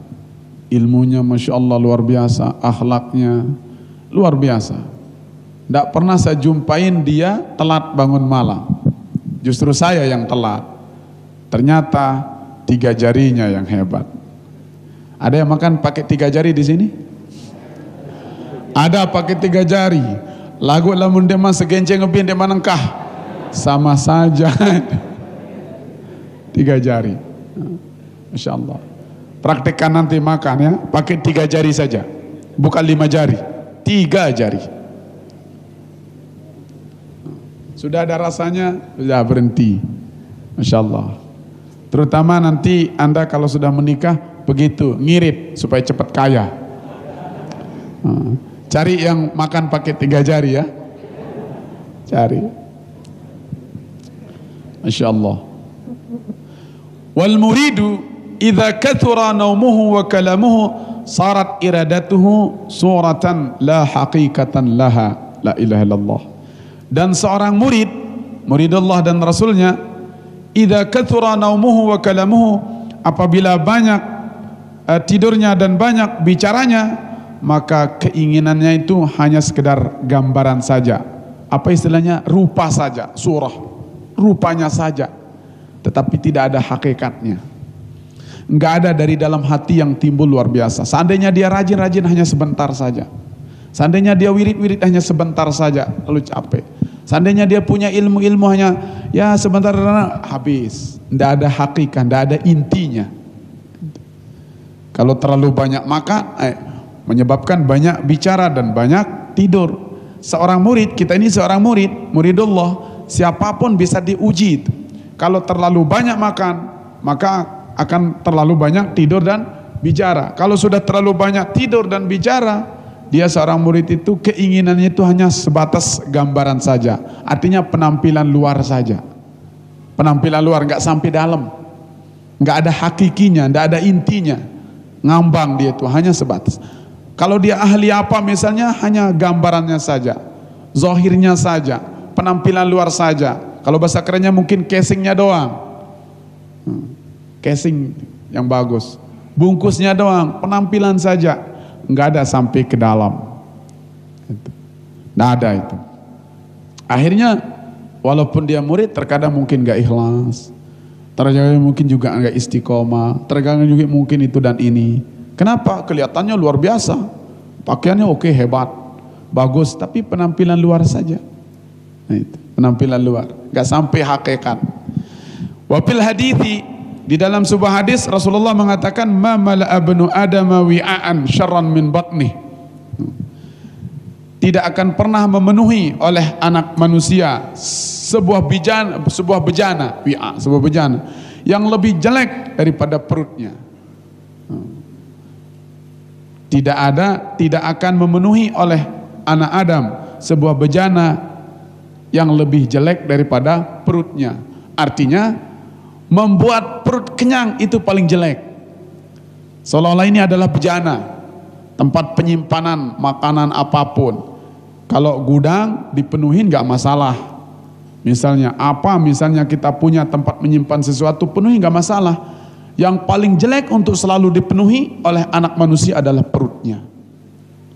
Ilmunya masya Allah luar biasa, akhlaknya luar biasa. Tidak pernah saya jumpain dia telat bangun malam. Justru saya yang telat. Ternyata 3 jarinya yang hebat. Ada yang makan pakai 3 jari di sini? Ada pakai 3 jari. Lagu lamun dia mas segenceng ngebin dia manengkah? Sama saja. 3 jari. Masya Allah. Praktekkan nanti makan ya. Pakai 3 jari saja. Bukan 5 jari. 3 jari. Sudah ada rasanya, sudah berhenti. Masya Allah. Terutama nanti Anda kalau sudah menikah, begitu, ngirit supaya cepat kaya. Cari yang makan pakai 3 jari ya. Cari. Masya Allah. Wal muridu idza kathura naumuhu wa kalamuhu sarat iradatuhu suratan la haqiqatan laha. La ilaha illallah. Dan seorang murid, muridullah dan rasulnya, idza kathura naumuhu wa kalamuhu, apabila banyak tidurnya dan banyak bicaranya, maka keinginannya itu hanya sekedar gambaran saja. Apa istilahnya? Rupa saja, surah, rupanya saja, tetapi tidak ada hakikatnya. Enggak ada dari dalam hati yang timbul luar biasa. Seandainya dia rajin-rajin hanya sebentar saja. Seandainya dia wirid-wirid hanya sebentar saja, lalu capek. Seandainya dia punya ilmu-ilmu hanya ya sebentar habis. Tidak ada hakikat, tidak ada intinya. Kalau terlalu banyak makan, menyebabkan banyak bicara dan banyak tidur. Seorang murid, kita ini seorang murid, muridullah, siapapun bisa diuji. Kalau terlalu banyak makan, maka akan terlalu banyak tidur dan bicara. Kalau sudah terlalu banyak tidur dan bicara, dia seorang murid itu keinginannya itu hanya sebatas gambaran saja. Artinya penampilan luar saja. Penampilan luar, nggak sampai dalam. Nggak ada hakikinya, nggak ada intinya. Ngambang dia itu, hanya sebatas. Kalau dia ahli apa misalnya, hanya gambarannya saja. Zahirnya saja, penampilan luar saja. Kalau bahasa kerennya mungkin casingnya doang. Casing yang bagus. Bungkusnya doang, penampilan saja. Nggak ada sampai ke dalam. Nggak ada itu. Akhirnya walaupun dia murid, terkadang mungkin nggak ikhlas, terkadang mungkin juga nggak istiqomah, terkadang juga mungkin itu dan ini. Kenapa? Kelihatannya luar biasa, pakaiannya oke, hebat, bagus, tapi penampilan luar saja. Nah, itu penampilan luar, nggak sampai hakikat. Wafil hadithi, di dalam sebuah hadis Rasulullah mengatakan, ma mala'a ibnu adama wi'aan syarran min batnih. Tidak akan pernah memenuhi oleh anak manusia sebuah bejana wi'a, sebuah bejana yang lebih jelek daripada perutnya. Tidak akan memenuhi oleh anak Adam sebuah bejana yang lebih jelek daripada perutnya. Artinya membuat perut kenyang itu paling jelek. Seolah-olah ini adalah bejana, tempat penyimpanan makanan apapun. Kalau gudang dipenuhin nggak masalah. Misalnya kita punya tempat menyimpan sesuatu penuhi nggak masalah. Yang paling jelek untuk selalu dipenuhi oleh anak manusia adalah perutnya.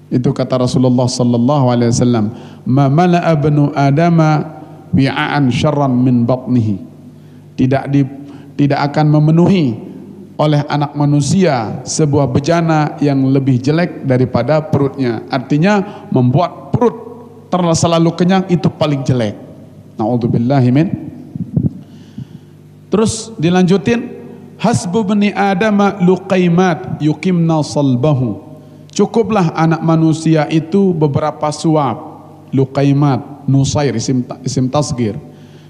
Itu kata Rasulullah sallallahu alaihi wasallam, "Ma mala'a ibnu adama wi'an syarran min batnihi." Tidak akan memenuhi oleh anak manusia sebuah bejana yang lebih jelek daripada perutnya. Artinya membuat perut selalu kenyang itu paling jelek. Na'udzubillahi min. Terus dilanjutin, hasbu bani adama luqaimat yuqimna salbahu. Cukuplah anak manusia itu beberapa suap. Luqaimat, nusair, isim tasgir.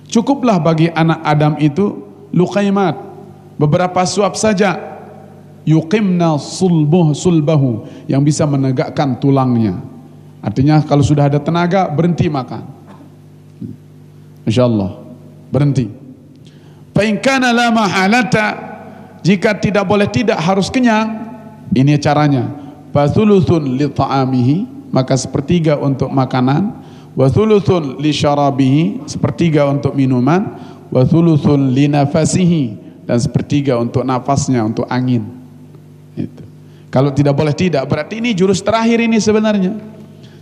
Cukuplah bagi anak Adam itu luqaimat, beberapa suap saja. Yuqimna sulbahu, yang bisa menegakkan tulangnya. Artinya kalau sudah ada tenaga, berhenti makan. Insyaallah, berhenti. Fa in kana la mahalata, jika tidak boleh tidak harus kenyang, ini caranya. Fathuluthun li ta'amihi, maka sepertiga untuk makanan, wa thuluthun li syarabihi, sepertiga untuk minuman, wa thuluthun li nafasihi, dan sepertiga untuk nafasnya, untuk angin. Itu. Kalau tidak boleh tidak, berarti ini jurus terakhir ini sebenarnya.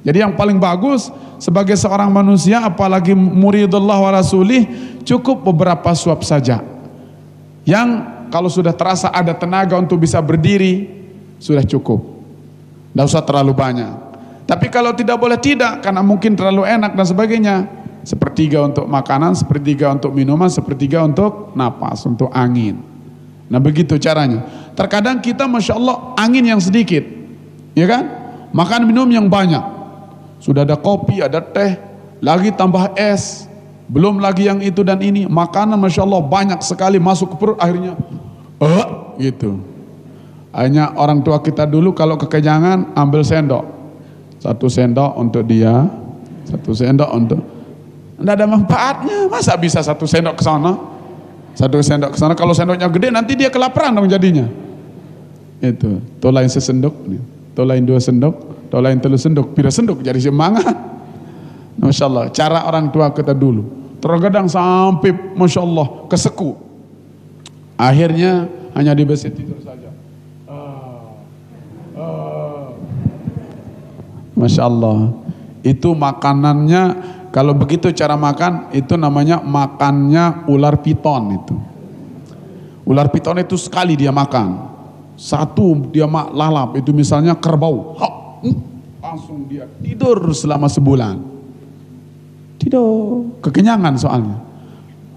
Jadi yang paling bagus sebagai seorang manusia, apalagi muridullah wa rasulih, cukup beberapa suap saja. Yang kalau sudah terasa ada tenaga untuk bisa berdiri, sudah cukup. Tidak usah terlalu banyak. Tapi kalau tidak boleh tidak, karena mungkin terlalu enak dan sebagainya, sepertiga untuk makanan, sepertiga untuk minuman, sepertiga untuk napas, untuk angin. Nah begitu caranya. Terkadang kita Masya Allah angin yang sedikit, ya kan? Makan minum yang banyak. Sudah ada kopi, ada teh, lagi tambah es, belum lagi yang itu dan ini. Makanan Masya Allah banyak sekali masuk ke perut, akhirnya gitu. Hanya orang tua kita dulu kalau kekenyangan ambil sendok, satu sendok untuk dia, satu sendok untuk, tidak ada manfaatnya. Masa bisa satu sendok ke sana, satu sendok ke sana. Kalau sendoknya gede nanti dia kelaparan dong jadinya. Itu tolain sesendok, tolain dua sendok, tolain telu sendok, pira sendok jadi semangat. Masya Allah, cara orang tua kita dulu. Terkadang sampai Masya Allah keseku. Akhirnya hanya dibesit tidur saja. Masya Allah, itu makanannya, kalau begitu cara makan, itu namanya makannya ular piton itu. Ular piton itu sekali dia makan, satu dia lalap, itu misalnya kerbau, langsung dia tidur selama sebulan. Tidur, kekenyangan soalnya.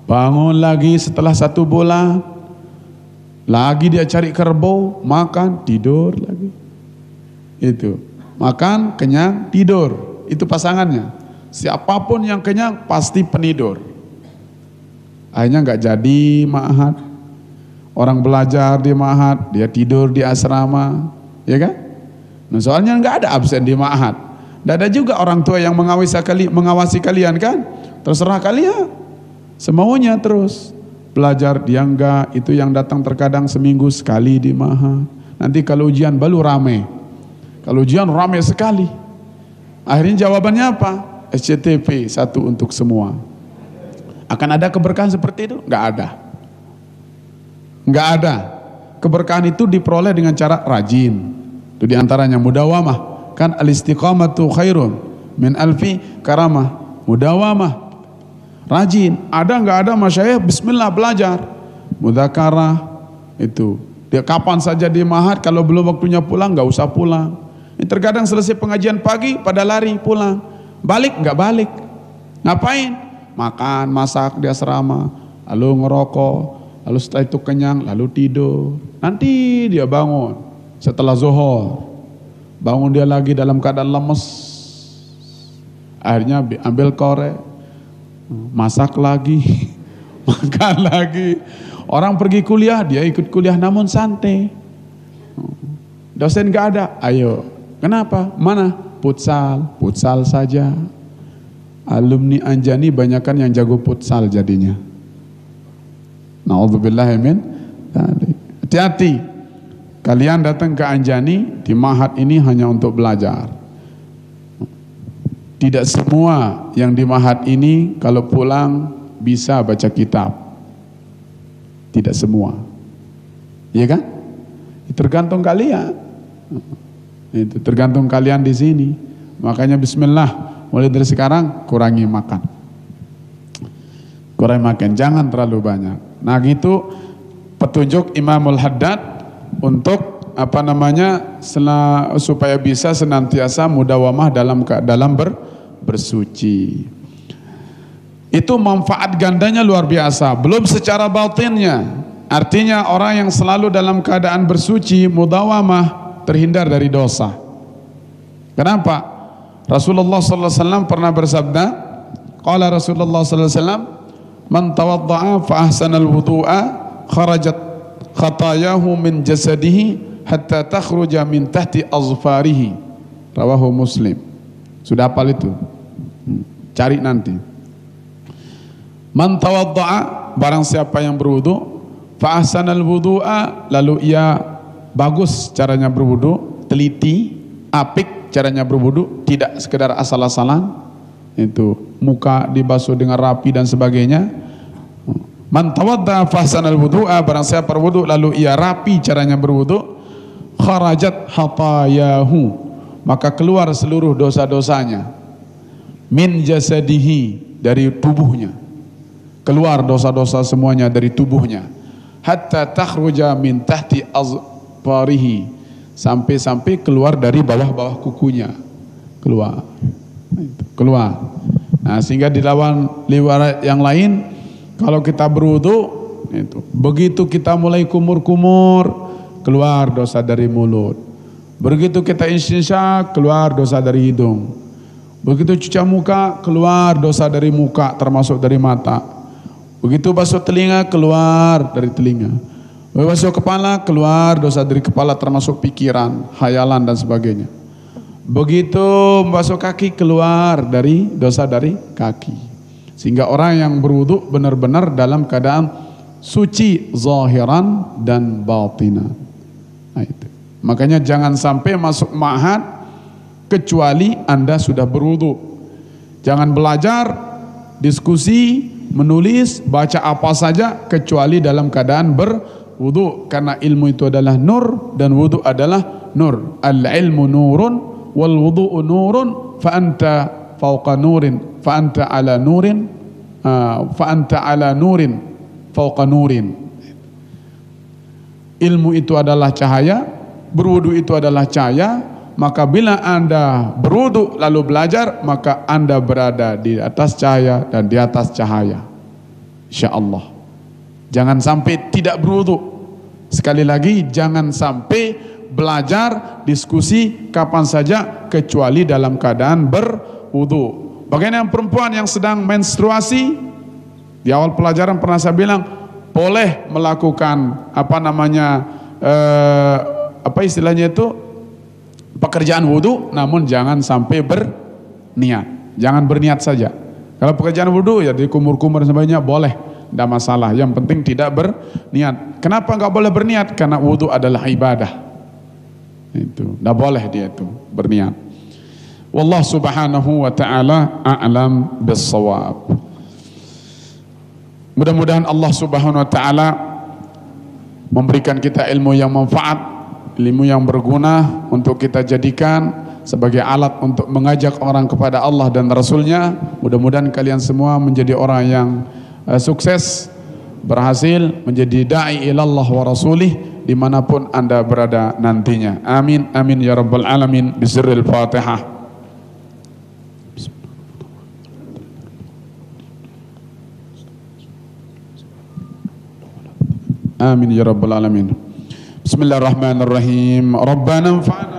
Bangun lagi setelah 1 bulan, lagi dia cari kerbau, makan, tidur lagi. Itu. Makan, kenyang, tidur. Itu pasangannya. Siapapun yang kenyang pasti penidur. Akhirnya nggak jadi ma'had. Orang belajar di ma'had, dia tidur di asrama, ya kan? Nah, soalnya nggak ada absen di ma'had. Nggak ada juga orang tua yang mengawasi kalian kan? Terserah kalian. Semaunya terus. Belajar dia enggak, itu yang datang terkadang seminggu sekali di ma'had. Nanti kalau ujian baru rame. Kalau ujian ramai sekali. Akhirnya jawabannya apa? SCTP, satu untuk semua. Akan ada keberkahan seperti itu? Enggak ada. Enggak ada. Keberkahan itu diperoleh dengan cara rajin. Itu diantaranya mudawamah. Kan al-istiqamatu khairun min alfi karamah. Mudawamah. Rajin. Ada enggak ada masyayikh bismillah belajar. Mudzakarah itu. Dia kapan saja di ma'had, kalau belum waktunya pulang enggak usah pulang. Terkadang selesai pengajian pagi pada lari pulang, balik nggak balik, ngapain? Makan, masak di asrama, lalu ngerokok, lalu setelah itu kenyang, lalu tidur. Nanti dia bangun setelah zuhur, bangun dia lagi dalam keadaan lemes, akhirnya ambil korek, masak lagi, makan lagi. Orang pergi kuliah, dia ikut kuliah namun santai. Dosen nggak ada, ayo. Kenapa? Mana? Futsal saja. Alumni Anjani banyakan yang jago futsal jadinya. Na'udzubillahi min dzalik. Hati-hati. Kalian datang ke Anjani di ma'had ini hanya untuk belajar. Tidak semua yang di ma'had ini kalau pulang bisa baca kitab. Tidak semua. Iya kan? Tergantung kalian. Itu tergantung kalian di sini. Makanya bismillah, mulai dari sekarang kurangi makan. Kurangi makan, jangan terlalu banyak. Nah, gitu petunjuk Imamul Haddad untuk supaya bisa senantiasa mudawamah dalam bersuci. Itu manfaat gandanya luar biasa. Belum secara batinnya, artinya orang yang selalu dalam keadaan bersuci, mudawamah, terhindar dari dosa. Kenapa? Rasulullah SAW pernah bersabda, qala Rasulullah SAW, man tawadda'a fa ahsanal wudu'a kharajat khatayahu min jasadihi hatta takhruja min tahti azfarihi. Rawahu Muslim. Sudah hafal itu? Cari nanti. Man tawadda'a, barang siapa yang berwudu, fa ahsanal wudu'a, lalu ia bagus caranya berwudu, teliti, apik caranya berwudu, tidak sekedar asal-asalan, itu muka dibasuh dengan rapi dan sebagainya. Man tawadda'a fa ahsanal wudu'a, barang siapa berwudu lalu ia rapi caranya berwudu, kharajat hatayahu, maka keluar seluruh dosa-dosanya, min jasadihi, dari tubuhnya, keluar dosa-dosa semuanya dari tubuhnya, hatta takhruja min tahti azfarihi, sampai keluar dari bawah-bawah kukunya, keluar. Nah, sehingga di lawan riwayat yang lain, kalau kita berwudu, begitu kita mulai kumur-kumur, keluar dosa dari mulut. Begitu kita istinsyak, keluar dosa dari hidung. Begitu cuci muka, keluar dosa dari muka, termasuk dari mata. Begitu basuh telinga, keluar dari telinga. Basuh kepala, keluar dosa dari kepala, termasuk pikiran, khayalan dan sebagainya. Begitu basuh kaki, keluar dari dosa dari kaki. Sehingga orang yang berwudu benar-benar dalam keadaan suci zahiran dan batinan. Nah, itu. Makanya jangan sampai masuk ma'had kecuali Anda sudah berwudu. Jangan belajar, diskusi, menulis, baca apa saja kecuali dalam keadaan berwudu, karena ilmu itu adalah nur dan wudu adalah nur. Al-ilmu nurun wal wudu'u nurun, fa anta fauqa nurin, fa anta ala nurin, fa anta ala nurin fauqa nurin. Ilmu itu adalah cahaya, berwudu itu adalah cahaya, maka bila Anda berwudu lalu belajar, maka Anda berada di atas cahaya dan di atas cahaya, insyaallah. Jangan sampai tidak berwudu. Sekali lagi, jangan sampai belajar, diskusi kapan saja kecuali dalam keadaan berwudu. Bagaimana perempuan yang sedang menstruasi? Di awal pelajaran pernah saya bilang, boleh melakukan istilahnya itu, pekerjaan wudu, namun jangan sampai berniat. Jangan berniat saja. Kalau pekerjaan wudu ya di kumur-kumur dan sebagainya boleh, tidak masalah. Yang penting tidak berniat. Kenapa nggak boleh berniat? Karena wudu adalah ibadah. Itu tidak boleh dia itu berniat. Wallahu subhanahu wa ta'ala a'lam bis-shawab. Mudah-mudahan Allah subhanahu wa ta'ala memberikan kita ilmu yang manfaat, ilmu yang berguna untuk kita jadikan sebagai alat untuk mengajak orang kepada Allah dan Rasulnya. Mudah-mudahan kalian semua menjadi orang yang sukses, berhasil menjadi da'i ilallah wa rasulih dimanapun anda berada nantinya. Amin, amin ya rabbal alamin. Bisirril Fatihah. Amin ya rabbal alamin. Bismillahirrahmanirrahim. Rabbana anfa'na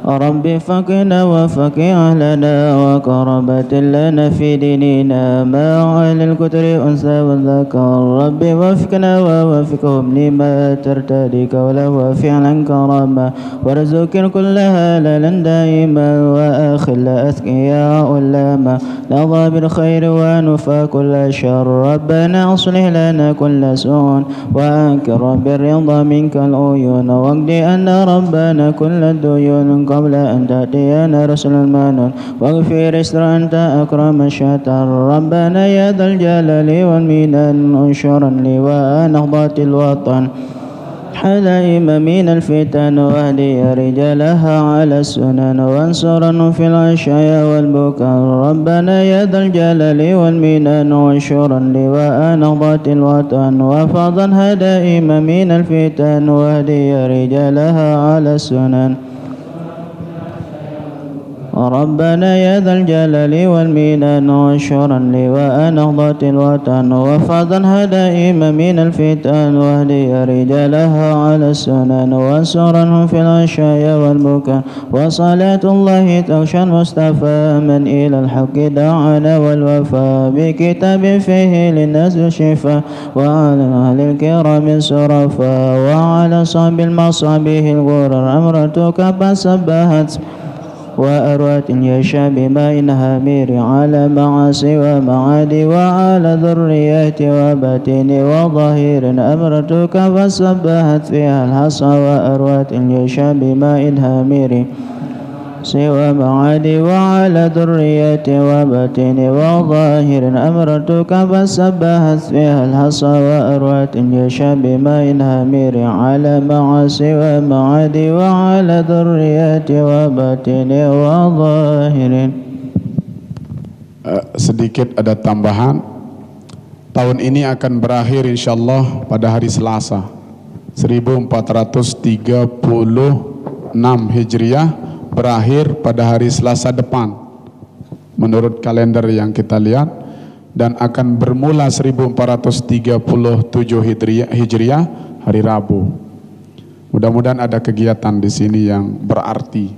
رب فقنا وفقه أهلنا وكربة لنا في ديننا مع أهل الكتر أنثى والذكر رب وفقنا ووفقهم لما ترتدي قولا وفعلا كرما وارزق كل هلالا دائما وآخل أذكياء لما نضى بالخير ونفى كل شر ربنا أصلح لنا كل سوء وأنكر بالرضا منك العيون واقضي أن ربنا كل الديون قبل أن تأتينا رسل المنون واغفر استر أنت أكرم الشتر ربنا يا ذا الجلال والمنان انشرا لواء نهضة الوطن حلائم من الفتن واهدي رجالها على السنن وانصرا في العشاء والبكاء ربنا يا ذا الجلال والمنان وانشرا لواء نهضة الوطن وفضا هدائم من الفتن واهدي رجالها على السنن ربنا يا ذا الجلال والمنان وانشرا لواء نهضة الوطن وفضا هدائم من الفتن واهدي رجالها على السنن وانصرهم في العشاء والبكاء وصلاة الله تغشى المصطفى من إلى الحق دعانا والوفاء بكتاب فيه للناس الشفاء وعلى أهل الكرام الصرفاء وعلى صحب المصابيح الغرر أمرتك فسبهت وأروات يشاء بما إنها مير على معاصي ومعادي وعلى ذريات وباتن وظهير أمرتك فسبهت فيها الحصى وأروات يشاء بما إنها مير سوى معادي وعلى ذرية وباتن وظاهر أمرتك فسبهت فيها الحصى وأروات يشاء بماء هامير على معاصي ومعادي وعلى ذرية وباتن وظاهر. Sedikit ada tambahan, tahun ini akan berakhir insyaallah pada hari Selasa 1436 Hijriah, berakhir pada hari Selasa depan menurut kalender yang kita lihat, dan akan bermula 1437 Hijriah hari Rabu. Mudah-mudahan ada kegiatan di sini yang berarti.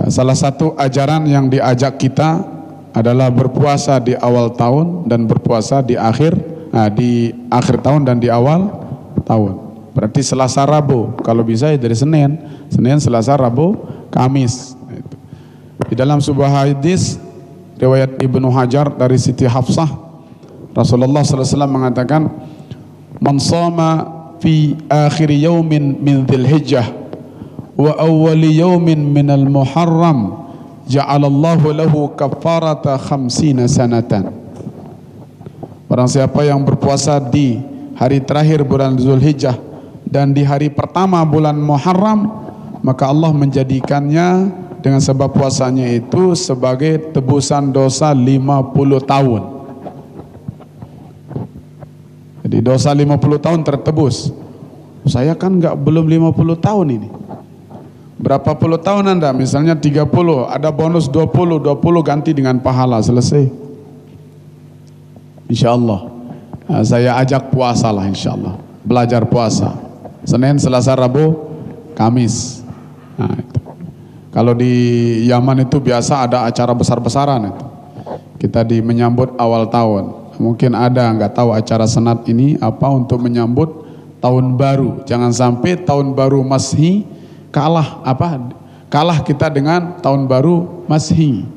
Salah satu ajaran yang diajak kita adalah berpuasa di awal tahun dan berpuasa di akhir tahun dan di awal tahun. Berarti Selasa Rabu, kalau bisa ya dari Senin, Selasa, Rabu, Kamis. Di dalam sebuah hadis riwayat Ibnu Hajar dari Siti Hafsah, Rasulullah SAW mengatakan, "Man shoma fi akhir yaumin min Dzulhijjah wa awwali yaumin minal Muharram ja'alallahu lahu kafarata 50 sanatan." Barang siapa yang berpuasa di hari terakhir bulan Dzulhijjah dan di hari pertama bulan Muharram, maka Allah menjadikannya dengan sebab puasanya itu sebagai tebusan dosa 50 tahun. Jadi dosa 50 tahun tertebus. Saya kan belum 50 tahun ini. Berapa puluh tahun Anda? Misalnya 30, ada bonus 20 ganti dengan pahala, selesai. Insyaallah. Saya ajak puasa lah insyaallah. Belajar puasa. Senin, Selasa, Rabu, Kamis. Nah, itu. Kalau di Yaman itu biasa ada acara besar-besaran itu. Kita menyambut awal tahun. Mungkin ada nggak tahu acara senat ini apa untuk menyambut tahun baru. Jangan sampai tahun baru Masehi kalah kita dengan tahun baru Masehi.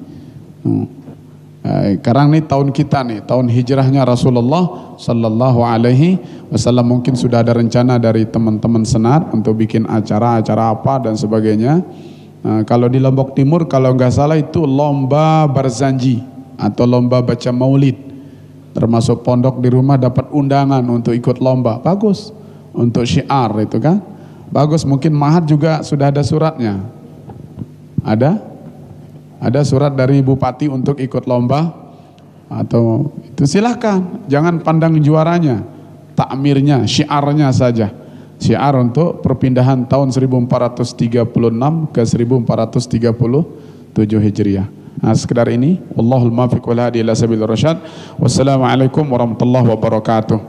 Sekarang nih tahun kita nih, tahun hijrahnya Rasulullah Sallallahu Alaihi Wasallam. Mungkin sudah ada rencana dari teman-teman senat untuk bikin acara-acara apa dan sebagainya. Kalau di Lombok Timur, kalau nggak salah itu lomba barzanji atau lomba baca maulid. Termasuk pondok di rumah dapat undangan untuk ikut lomba. Bagus untuk syiar itu kan. Bagus, mungkin Mahat juga sudah ada suratnya. Ada surat dari Bupati untuk ikut lomba atau itu silahkan, jangan pandang juaranya, takmirnya, syiarnya saja. Syiar untuk perpindahan tahun 1436 ke 1437 Hijriah. Nah, sekedar ini. Wallahul muwaffiq wal hadi ila sabilir rasyad. Wassalamualaikum warahmatullahi wabarakatuh.